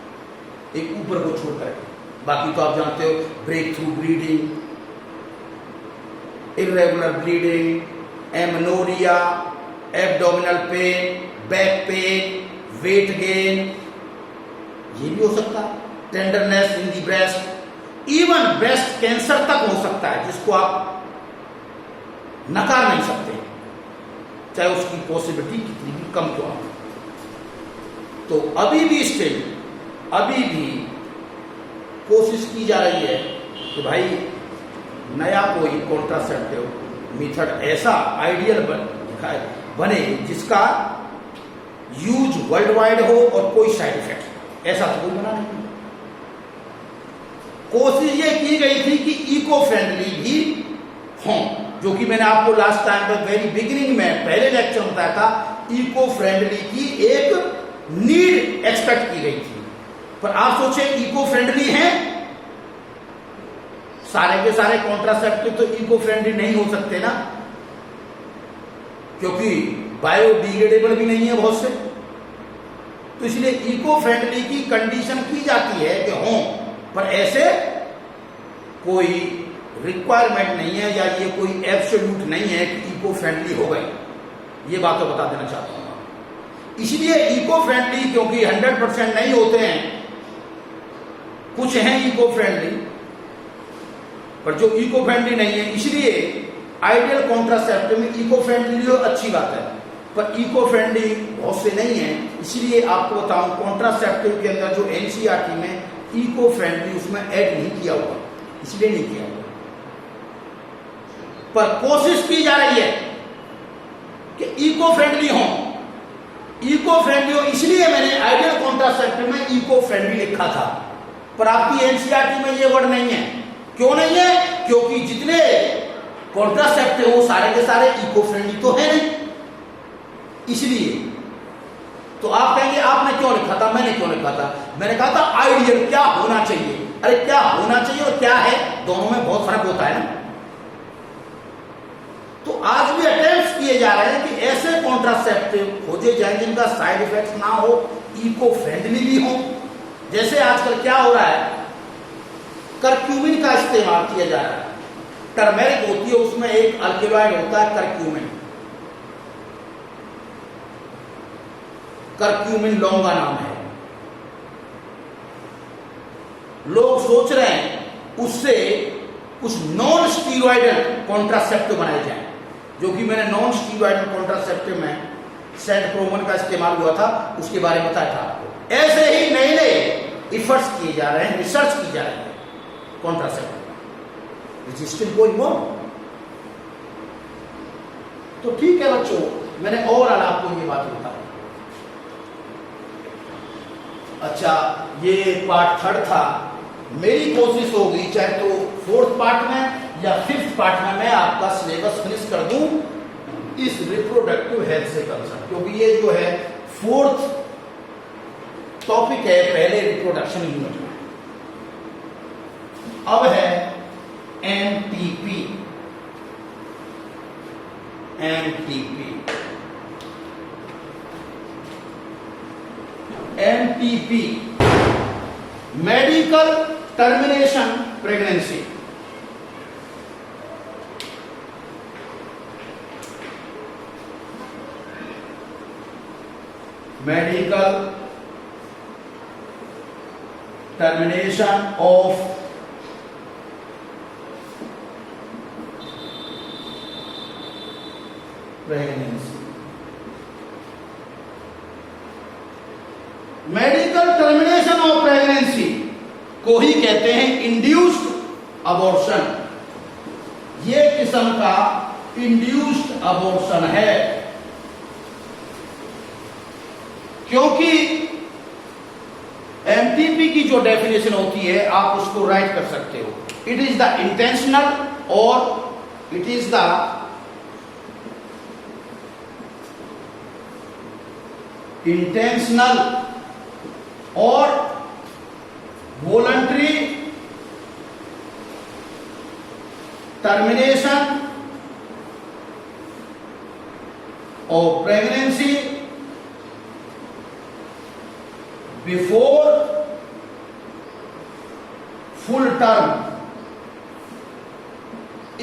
S1: एक ऊपर को छोड़ करके। बाकी तो आप जानते हो, breakthrough bleeding, irregular bleeding, amenorrhea, abdominal pain, back pain, weight gain, ये भी हो सकता है। Tenderness in the breast, even breast cancer तक हो सकता है, जिसको आप नकार नहीं सकते, चाहे उसकी पॉसिबिलिटी कितनी भी कम क्यों हो। तो अभी भी स्टिल, अभी भी कोशिश की जा रही है कि भाई नया कोई कॉन्ट्रासेप्टिव मेथड ऐसा आइडियल बने जिसका यूज वर्ल्ड वाइड हो और कोई साइड इफेक्ट, ऐसा तो कोई बना नहीं। कोशिश ये की गई थी कि इको फ्रेंडली भी हों, जो कि मैंने आपको लास्ट टाइम पर वेरी बिगिनिंग में पहले लेक्चर में बताया था, इको फ्रेंडली की एक नीड एक्सपेक्ट की गई थी। पर आप सोचे इको फ्रेंडली हैं, सारे के सारे कॉन्ट्रासेप्टिव तो इको फ्रेंडली नहीं हो सकते ना, क्योंकि बायोडिग्रेडेबल भी नहीं है बहुत से। तो इसलिए इको फ्रेंडली की कंडीशन की जाती है कि हों, पर ऐसे कोई रिक्वायरमेंट नहीं है या ये कोई एब्सोल्यूट नहीं है कि इको फ्रेंडली हो गए, ये बात तो बता देना चाहता हूं। इसलिए इको फ्रेंडली क्योंकि 100% नहीं होते हैं, कुछ हैं इको फ्रेंडली, पर जो इको फ्रेंडली नहीं है, इसलिए आइडियल कॉन्ट्रासेप्टिव में इको फ्रेंडली जो अच्छी बात है, पर इको फ्रेंडली बहुत से नहीं है। इसलिए आपको बताऊं, कॉन्ट्रासेप्टिव के अंदर जो एनसीईआरटी में इको फ्रेंडली उसमें ऐड नहीं किया हुआ, इसलिए नहीं किया हुआ, पर कोशिश की जा रही है कि इको फ्रेंडली हो। इको फ्रेंडली हो इसलिए मैंने आइडियल कॉन्ट्रासेप्टिव में इको फ्रेंडली लिखा था, पर आपकी एनसीईआरटी में ये वर्ड नहीं है। क्यों नहीं है? क्योंकि जितने कॉन्ट्रासेप्टिव वो सारे के सारे इको फ्रेंडली तो है नहीं, इसलिए। तो आप कहेंगे आपने क्यों लिखा था, मैंने क्यों लिखा था? मैंने कहा था आइडियल क्या होना चाहिए। अरे क्या होना चाहिए और क्या है, दोनों में बहुत फर्क होता है ना। तो आज भी अटेम्प्ट किए जा रहे हैं कि ऐसे कॉन्ट्रासेप्टिव खोजे जाए जिनका साइड इफेक्ट ना हो, इको फ्रेंडली भी हों। जैसे आजकल क्या हो रहा है, करक्यूमिन का इस्तेमाल किया जा रहा है। टर्मेरिक होती है, उसमें एक अल्केलॉइड होता है करक्यूमिन। करक्यूमिन लॉन्गा नाम है। लोग सोच रहे हैं उससे कुछ नॉन स्टीरॉयडल कॉन्ट्रासेप्टिव बनाए जाए, जो कि मैंने नॉन स्टीरॉयडल कॉन्ट्रासेप्टिव में सेंटप्रोमन का इस्तेमाल हुआ था, उसके बारे में बताया था आपको। ऐसे ही नए नए इफर्ट्स किए जा रहे हैं, रिसर्च की जा रही है contraceptive, which is still going on. तो ठीक है बच्चों, मैंने ओवरऑल आपको ये बात बताई। अच्छा, ये पार्ट 3 था। मेरी कोशिश होगी चाहे तो 4th पार्ट में या 5th पार्ट में मैं आपका सिलेबस फिनिश कर दूं इस रिप्रोडक्टिव हेल्थ से कंसर्न, क्योंकि ये जो है 4th टॉपिक है पहले रिप्रोडक्शन यूनिट में। अब है MTP. MTP medical termination pregnancy. Medical termination of pregnancy. Medical termination of pregnancy को ही कहते हैं इंड्यूस्ड अबॉर्शन। ये किस्म का इंड्यूस्ड अबॉर्शन है, क्योंकि एमटीपी की जो डेफिनेशन होती है आप उसको राइट कर सकते हो। इट इज द इंटेंशनल और इट इज द इंटेंशनल और voluntary termination of pregnancy before full term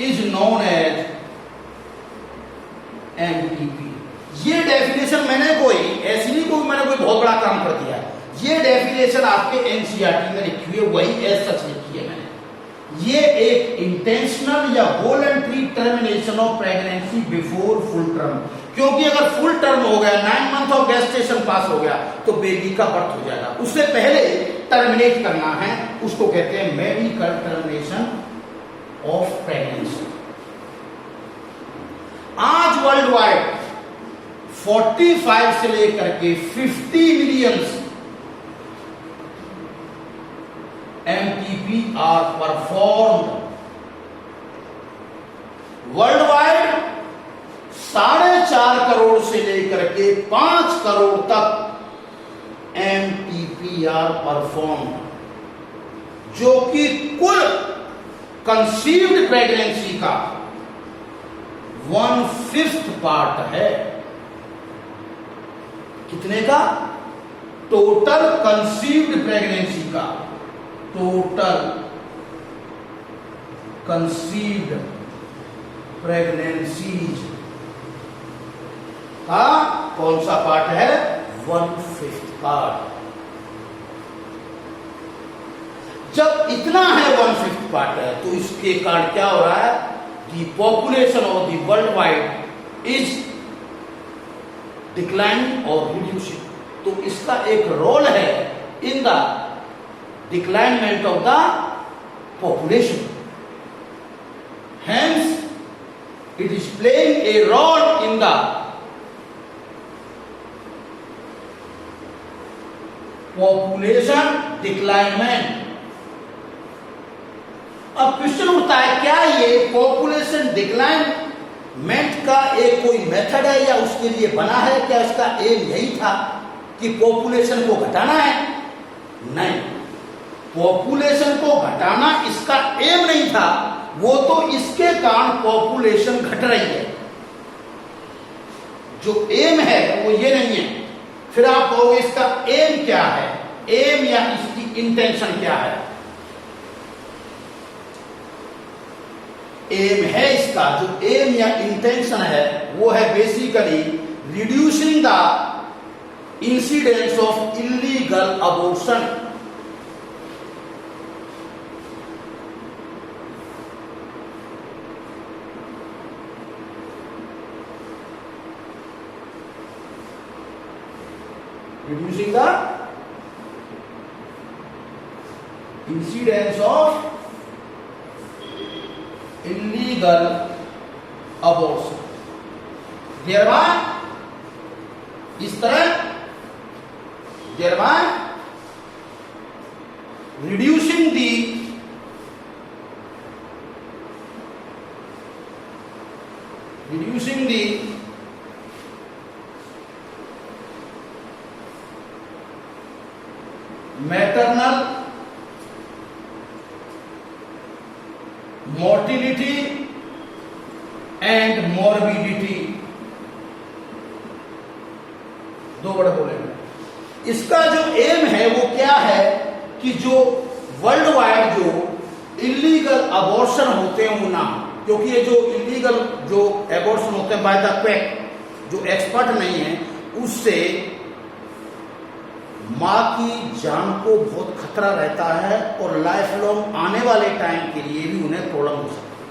S1: is known as MTP. ये डेफिनेशन मैंने ऐसी नहीं मैंने कोई बहुत बड़ा काम कर दिया। ये डेफिनेशन आपके एनसीईआरटी में लिखी हुई है, वही एज सच लिखी है मैंने। ये एक इंटेंशनल या voluntary termination of pregnancy before full term, क्योंकि अगर फुल टर्म हो गया, 9 मंथ ऑफ गेस्टेशन पास हो गया, तो बेबी का बर्थ हो जाएगा। उससे पहले टर्मिनेट करना है, उसको कहते हैं मेडिकल टर्मिनेशन ऑफ प्रेगनेंसी। आज वर्ल्ड वाइड 45 से लेकर के 50 million MTP are performed worldwide. 4.5 crore से लेकर के 5 करोड़ तक एमटीपी आर परफॉर्म्ड, जो कि कुल कंसीव्ड प्रेगनेंसी का 1/5 पार्ट है। कितने का? टोटल कंसीव्ड प्रेगनेंसी का, टोटल कंसीव्ड प्रेगनेंसीज का कौन सा पार्ट है? 1/5 पार्ट। जब इतना है 1/5 पार्ट है, तो इसके कारण क्या हो रहा है? The population of the world wide is declining और रिड्यूसिंग। तो इसका एक रोल है in the declinement of the population, hence it is playing a role in the population declinement. अब क्वेश्चन उठता है, क्या ये पॉपुलेशन डिक्लाइनमेंट का एक कोई मेथड है या उसके लिए बना है? क्या इसका एम यही था कि पॉपुलेशन को घटाना है? नहीं, पॉपुलेशन को घटाना इसका एम नहीं था, वो तो इसके कारण पॉपुलेशन घट रही है। जो एम है वो ये नहीं है। फिर आप कहोगे इसका एम क्या है, एम या इसकी इंटेंशन क्या है। एम है इसका, जो एम या इंटेंशन है वो है basically reducing the incidence of illegal abortion. Reducing the incidence of illegal abortion, thereby इस तरह thereby reducing the maternal mortality and morbidity। दो बड़े बोलेंगे। इसका जो एम है वो क्या है कि जो वर्ल्ड वाइड जो इलीगल अबॉर्शन होते हैं वो ना, क्योंकि ये जो इलीगल जो अबॉर्शन होते हैं बाय द क्वैक, जो एक्सपर्ट नहीं है, उससे मां की जान को बहुत खतरा रहता है और लाइफ लॉन्ग आने वाले टाइम के लिए भी उन्हें प्रॉब्लम हो सकती है।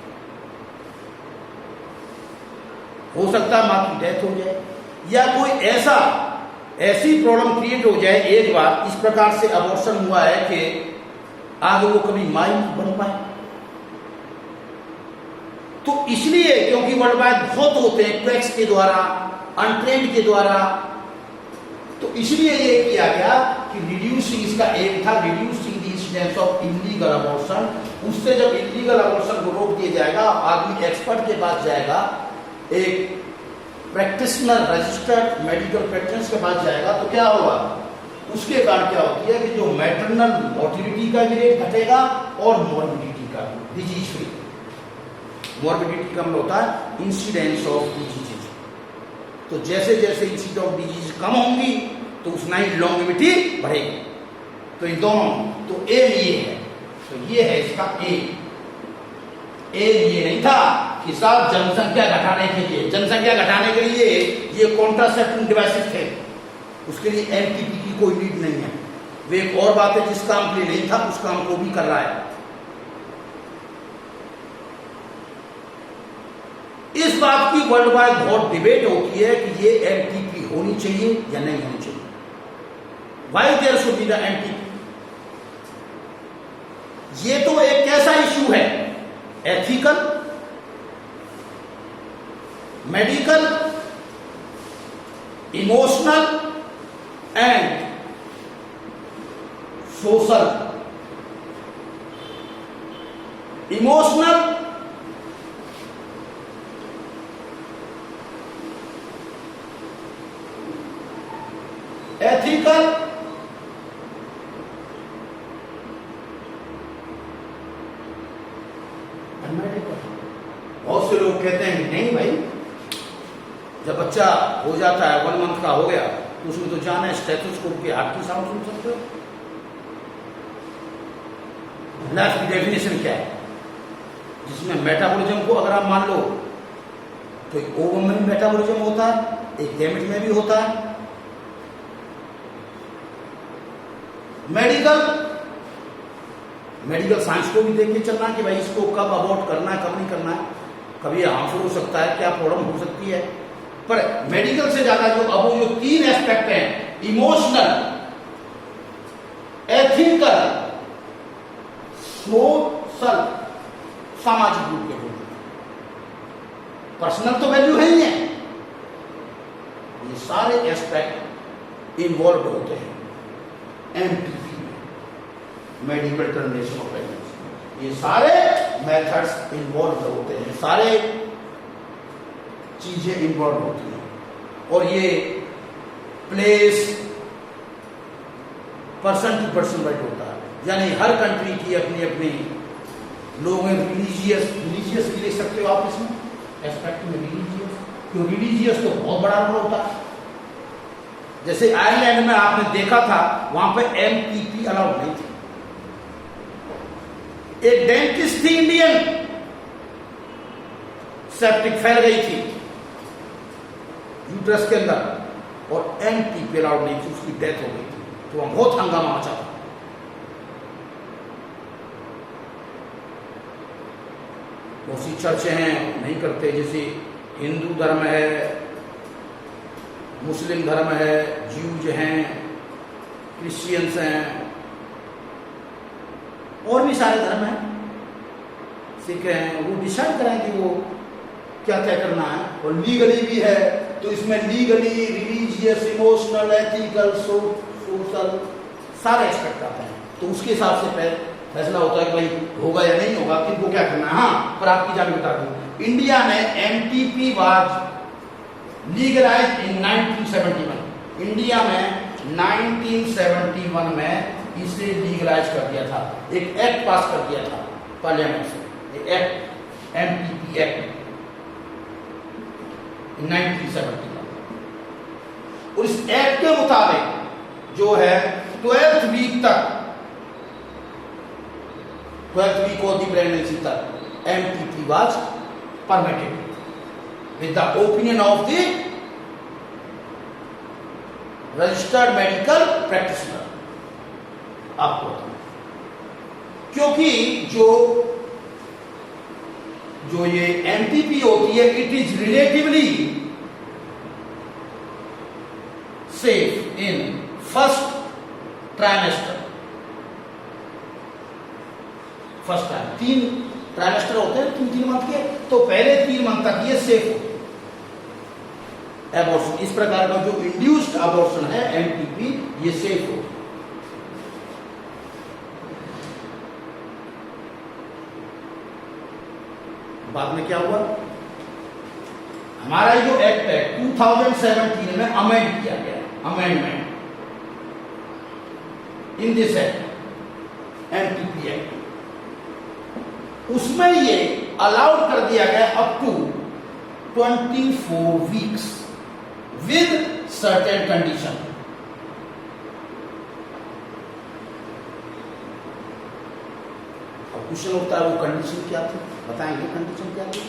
S1: हो सकता है मां की डेथ हो जाए या कोई ऐसी प्रॉब्लम क्रिएट हो जाए एक बार इस प्रकार से अबॉर्शन हुआ है कि आगे वो कभी मां ही नहीं बन पाए। तो इसलिए क्योंकि वर्ल्ड वाइड बहुत होते हैं क्वैक्स के द्वारा, अनट्रेंड के द्वारा, तो इसलिए ये किया गया कि रिड्यूसिंग, इसका एम था reducing the incidence of illegal abortion. उससे जब इलीगल अबॉर्शन को रोक दिया जाएगा, आदमी एक्सपर्ट के पास जाएगा, एक प्रैक्टिशनर रजिस्टर्ड मेडिकल प्रैक्टिस के पास जाएगा, तो क्या होगा, उसके कारण क्या होती है कि जो मैटरनल मोर्टिलिटी का भी रेट घटेगा और मॉर्बिडिटी का, डिजीज फ्री, मॉर्बिडिटी कम होता है इंसिडेंस ऑफ डिजीज। तो जैसे जैसे इंसिडेंस ऑफ डिजीज कम होंगी तो उतना ही लॉन्गेविटी बढ़ेगी। तो इन दोनों, तो एम ये है, तो ये है इसका एम। एम ये नहीं था कि साहब जनसंख्या घटाने के लिए, जनसंख्या घटाने के लिए ये कॉन्ट्रासेप्टिव डिवाइसेस थे, उसके लिए एमटीपी की कोई नीड नहीं है। वे एक और बात है, जिस काम के लिए नहीं था उस काम को भी कर रहा है। इस बात की वर्ल्ड वाइड बहुत डिबेट होती है कि ये एमटीपी होनी चाहिए या नहीं होनी चाहिए। Why there should be the MTP? ये तो एक कैसा इश्यू है, ethical, medical, emotional and social. Emotional, ethical, बहुत से लोग कहते हैं कि नहीं भाई, जब बच्चा हो जाता है 1 मंथ का हो गया तो उसमें तो जाना है, स्टेथोस्कोप के हार्ट की साउंड सुन सकते हो। लाइफ की डेफिनेशन क्या है, जिसमें मेटाबॉलिज्म को अगर आप मान लो तो एक ओवम में मेटाबॉलिज्म होता है, एक गैमेट में भी होता है। मेडिकल साइंस को भी देख के चलना कि भाई इसको कब अबॉर्ट करना है, कब नहीं करना है, कभी हार्मफुल हो सकता है, क्या प्रॉब्लम हो सकती है। पर मेडिकल से ज्यादा जो अब जो 3 एस्पेक्ट हैं, इमोशनल, एथिकल, सोशल, सामाजिक रूप के रूप में, पर्सनल तो वैल्यू है ही है, ये सारे एस्पेक्ट इन्वॉल्व होते हैं MTP, medical termination of pregnancy. ये सारे मेथड्स इन्वॉल्व होते हैं, सारे चीजें इन्वॉल्व होती हैं। और ये place person to person wise होता है, यानी हर कंट्री की अपनी अपनी लोग हैं। रिलीजियस भी देख सकते हो आप इसमें एस्पेक्ट में, रिलीजियस, क्यों रिलीजियस तो बहुत बड़ा रोल होता है। जैसे आयरलैंड में आपने देखा था, वहां पे एमपीपी अलाउड नहीं थी। एक डेंटिस्ट थी इंडियन, सेप्टिक फैल गई थी यूट्रस के अंदर और एमपीपी अलाउड नहीं थी, उसकी डेथ हो गई थी, तो वहां बहुत हंगामा मचा था। बहुत सी चर्चें हैं नहीं करते, जैसे हिंदू धर्म है, मुस्लिम धर्म है, ज्यूज हैं, क्रिश्चियंस हैं, और भी सारे धर्म हैं, सिख हैं, वो डिसाइड करें कि वो क्या तय करना है। और लीगली भी है, तो इसमें legally, religious, emotional, ethical, social सारे एस्पेक्ट आते हैं, तो उसके हिसाब से फैसला होता है कि भाई होगा या नहीं होगा, किनको क्या करना है। हाँ, पर आपकी जान बता दूं, इंडिया में MTP was legalised in 1971। India में 1971 में इसे लीगलाइज कर दिया था, एक एक्ट पास कर दिया था पार्लियामेंट से, एक एक्ट, एमटीपी एक्ट 1971। और इस एक्ट के मुताबिक जो है 12th वीक तक, 12th week of the pregnancy तक MTP was permitted with the opinion of the registered medical practitioner. आपको क्योंकि जो ये एमटीपी होती है, it is relatively safe in first trimester. First time 3 trimester होते हैं, 3 मंथ के, तो पहले 3 मंथ तक ये सेफ होते हैं। एबॉर्शन, इस प्रकार का जो इंड्यूस्ड एबॉर्शन है एमटीपी, ये सेफ हो। बाद में क्या हुआ, हमारा जो एक्ट है 2017 में अमेंड किया गया, amendment in this act, MTP act, उसमें ये अलाउड कर दिया गया up to 24 weeks with certain condition. अब क्वेश्चन होता है वो कंडीशन क्या थी, बताएंगे कंडीशन क्या थी।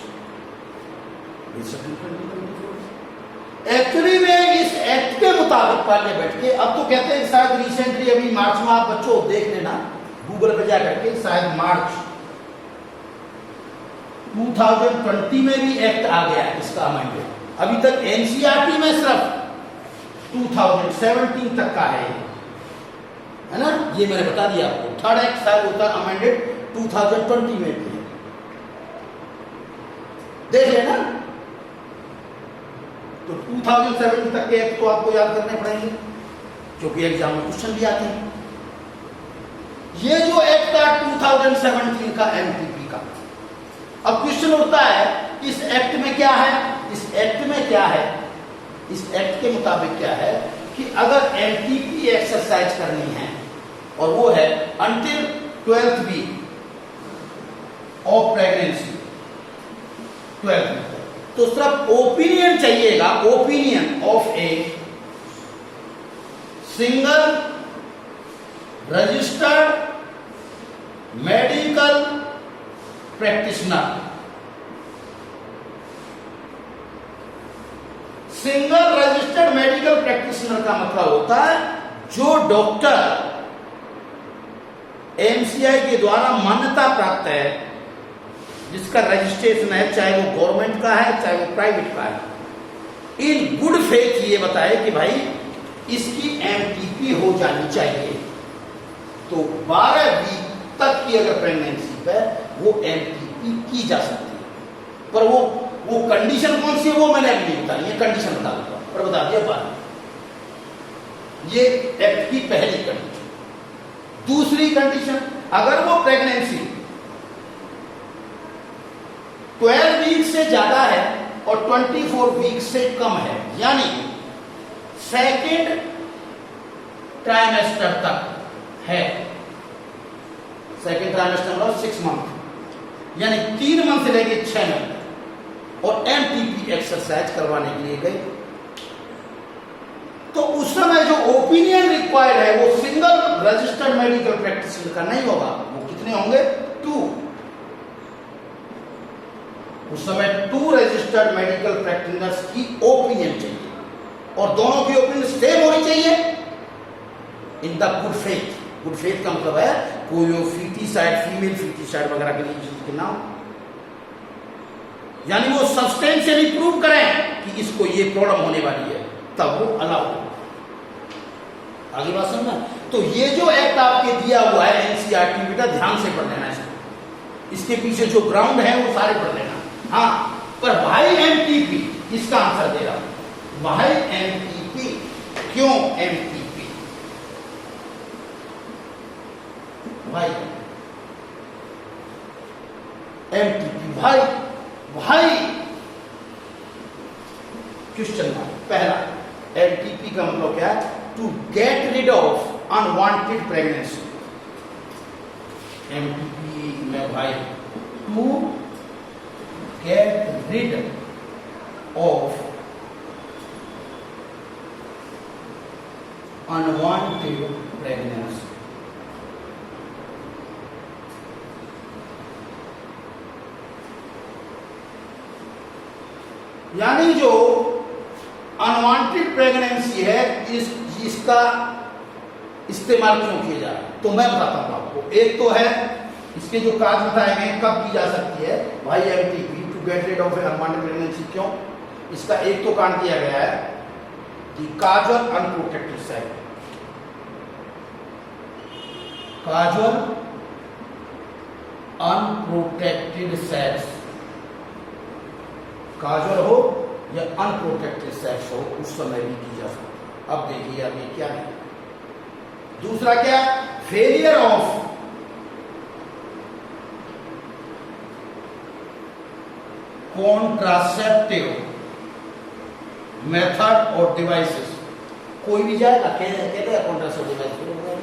S1: एक्चुअली में इस एक्ट के मुताबिक पार्लियामेंट के, अब तो कहते हैं शायद रिसेंटली अभी मार्च में, आप बच्चों देख लेना गूगल पे जाकर के, शायद मार्च 2020 में भी एक्ट आ गया है इसका अमेंडमेंट। अभी तक एनसीईआरटी में सिर्फ 2017 तक का है ना, ये मैंने बता दिया आपको। थर्ड एक्ट शायद होता है अमेंडेड 2020 में भी, देख लेना। तो 2007 तक के एक्ट तो आपको याद करने पड़ेंगे, क्योंकि एग्जाम में क्वेश्चन भी आते हैं। ये जो एक्ट था 2017 का एमटीपी का, अब क्वेश्चन उठता है इस एक्ट में क्या है, इस एक्ट में क्या है, इस एक्ट के मुताबिक क्या है कि अगर एमटीपी एक्सरसाइज करनी है और वो है until 12th week of pregnancy, 12th week, तो सिर्फ ओपिनियन चाहिएगा, opinion of a single registered medical practitioner. Single registered medical practitioner का मतलब होता है जो डॉक्टर एमसीआई के द्वारा मान्यता प्राप्त है, जिसका रजिस्ट्रेशन है, चाहे वो गवर्नमेंट का है चाहे वो प्राइवेट का है, इन गुड फेथ ये बताए कि भाई इसकी एमटीपी हो जानी चाहिए। तो 12 वीक तक की अगर प्रेगनेंसी पे वो एमटीपी की जा सकती है, पर वो कंडीशन कौन सी है वो मैंने अभी नहीं बताई, ये कंडीशन बता दूंगा, पर बता दिया बाद। ये एक्ट की पहली कंडीशन। दूसरी कंडीशन, अगर वो प्रेगनेंसी 12 वीक से ज्यादा है और 24 वीक से कम है, यानी सेकेंड ट्राइमेस्टर तक है, सेकेंड ट्राइमेस्टर मतलब 6 मंथ, यानी 3 मंथ से लेके 6 मंथ, और एमटीपी एक्सरसाइज करवाने के लिए गए तो उस समय जो ओपिनियन रिक्वायर्ड है वो सिंगल रजिस्टर्ड मेडिकल प्रैक्टिशनर का नहीं होगा, वो कितने होंगे? 2। उस समय 2 रजिस्टर्ड मेडिकल प्रैक्टिशनर्स की ओपिनियन चाहिए और दोनों की ओपिनियन सेम होनी चाहिए in the good faith. Good faith का मतलब है कोई फीटिसाइड, फीमेल फीटिसाइड वगैरह के लिए के नाम, यानी वो सब्सटेंशियली प्रूव करें कि इसको ये प्रॉब्लम होने वाली है, तब वो अलाउ हो। आगे बात समझना। तो ये जो एक्ट आपके दिया हुआ है एनसीईआरटी, बेटा ध्यान से पढ़ लेना इसको, इसके पीछे जो ग्राउंड है वो सारे पढ़ लेना। हाँ, पर भाई एमटीपी इसका आंसर दे रहा हूं, भाई एमटीपी। क्यों एमटीपी? भाई एमटीपी, भाई भाई क्वेश्चन मार्क। पहला, एमटीपी का मतलब क्या है? To get rid of unwanted pregnancy. MTP में भाई to get rid of unwanted pregnancy. यानी जो अनवांटेड प्रेगनेंसी है इसका इस्तेमाल क्यों किया जा रहा है, तो मैं बताता हूं आपको। एक तो है इसके जो काज बताए गए कब की जा सकती है, भाई MTP to get rid of unwanted pregnancy. क्यों? इसका एक तो कांड दिया गया है कि casual unprotected sex, casual unprotected sex, casual हो या अनप्रोटेक्टेड सेक्स हो, उस समय भी की जा सकती है। अब देखिए अब ये क्या है। दूसरा क्या? फेलियर ऑफ कॉन्ट्रासेप्टिव मेथड और डिवाइसेस। कोई भी जाएगा कहते हैं कॉन्ट्रासेप्टिव मेथड,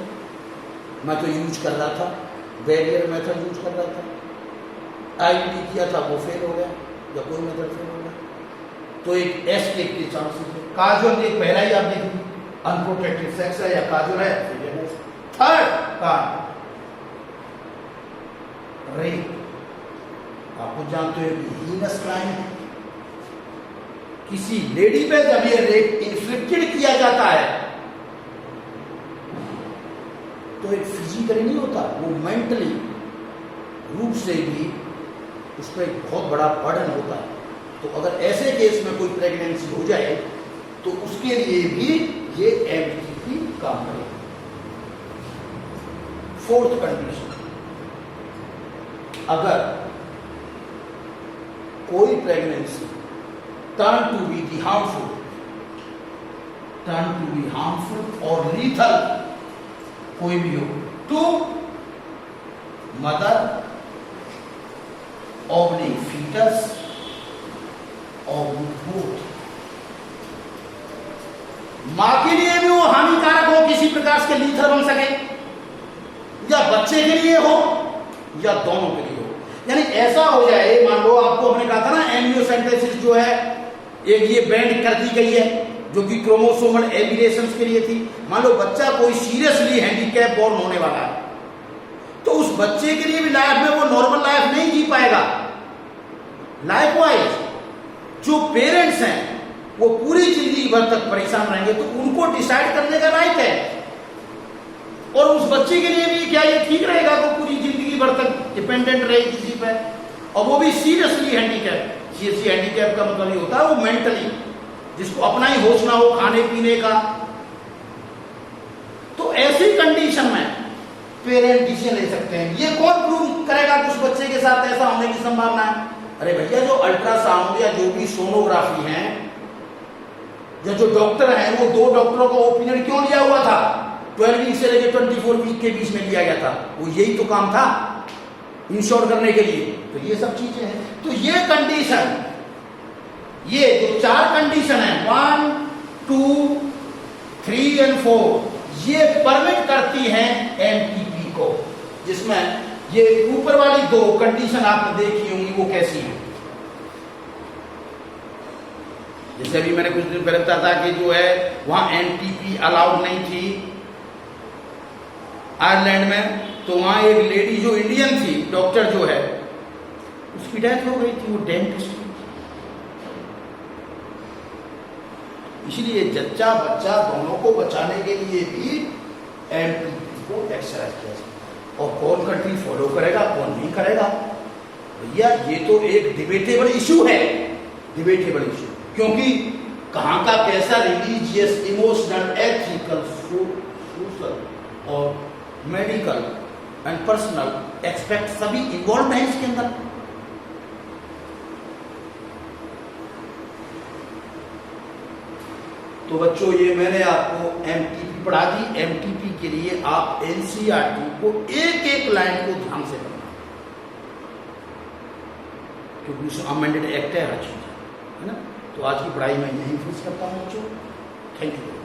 S1: मैं तो यूज कर रहा था, बैरियर मेथड यूज कर रहा था, आईडी किया था वो फेल हो गया, या कोई मेथड फेल हो गया, तो एक एस्केप के चांसेस है। काजुअल एक पहला ही आप देखिए, अनप्रोटेक्टेड सेक्स है या काजुअल है। थर्ड कांड रेप, आपको जानते हो हीनस क्राइम, किसी लेडी पे जब ये रेप इन्फ्लिक्टेड किया जाता है तो एक फिजिकली नहीं होता, वो मेंटली रूप से भी उस पर एक बहुत बड़ा बर्डन होता है। तो अगर ऐसे केस में कोई प्रेगनेंसी हो जाए तो उसके लिए भी ये एमटीपी काम करेगा। फोर्थ कंडीशन, अगर कोई pregnancy turn to be harmful, turn to be harmful और लीथल, कोई भी हो, to mother oblique fetus oblique both, मां के लिए भी वो हानिकारक हो, किसी प्रकार से लीथल बन सके, या बच्चे के लिए हो या दोनों के लिए हो। यानी ऐसा हो जाए, मान लो आपको हमने कहा था ना एम्नियोसेंटेसिस जो है एक ये बैंड कर दी गई है जो कि क्रोमोसोमल एबिलेशंस के लिए थी। मान लो बच्चा कोई सीरियसली हैंडीकैप बोर्न होने वाला है, तो उस बच्चे के लिए भी लाइफ में वो नॉर्मल लाइफ नहीं जी पाएगा। लाइकवाइज जो पेरेंट्स हैं वो पूरी जिंदगी भर तक परेशान रहेंगे, तो उनको डिसाइड करने का राइट है। और उस बच्चे के लिए भी क्या ये ठीक रहेगा तो पूरी जिंदगी भर तक डिपेंडेंट रहे किसी पर, और वो भी सीरियसली हैंडीकैप। सीरियसली हैंडीकैप का मतलब ये होता है वो मेंटली, जिसको अपना ही होश ना हो खाने पीने का। तो ऐसी कंडीशन में पेरेंट डिसीजन ले सकते हैं। ये कौन प्रूव करेगा कि उस बच्चे के साथ ऐसा होने की संभावना है? अरे भैया, जो अल्ट्रासाउंड या जो भी सोनोग्राफी है, जो डॉक्टर हैं वो 2 डॉक्टरों का ओपिनियन क्यों लिया हुआ था? 12 वीक से लेकर 24 वीक के बीच में लिया गया था, वो यही तो काम था, इंश्योर करने के लिए। तो ये सब चीजें हैं। तो ये कंडीशन, ये जो 4 कंडीशन है 1, 2, 3 और 4, ये परमिट करती हैं एमटीपी को, जिसमें ये ऊपर वाली 2 कंडीशन आपने देखी होंगी वो कैसी है। जैसे अभी मैंने कुछ दिन पहले बताया था कि जो है वहाँ एनटीपी अलाउड नहीं थी आयरलैंड में, तो वहाँ एक लेडी जो इंडियन थी, डॉक्टर जो है, उसकी डेथ हो गई थी, वो डेंटिस्ट थी। इसलिए जच्चा बच्चा दोनों को बचाने के लिए भी एनटीपी को एक्सरसाइज किया जाए। और कौन कंट्री फॉलो करेगा, कौन नहीं करेगा, भैया ये तो एक डिबेटेबल इशू है, डिबेटेबल इशू। क्योंकि कहाँ का कैसा रिलीजियस, इमोशनल, एथिकल, सोशल और मेडिकल एंड पर्सनल एक्सपेक्ट सभी इन्वॉल्व है इसके अंदर। तो बच्चों ये मैंने आपको एमटीपी पढ़ा दी। एमटीपी के लिए आप एनसीईआरटी को एक एक लाइन को ध्यान से पढ़ना, क्योंकि उसमें अमेंडेड एक्ट है हर चीज, है ना। तो आज की पढ़ाई मैं यहीं फिनिश करता हूँ बच्चों। Thank you.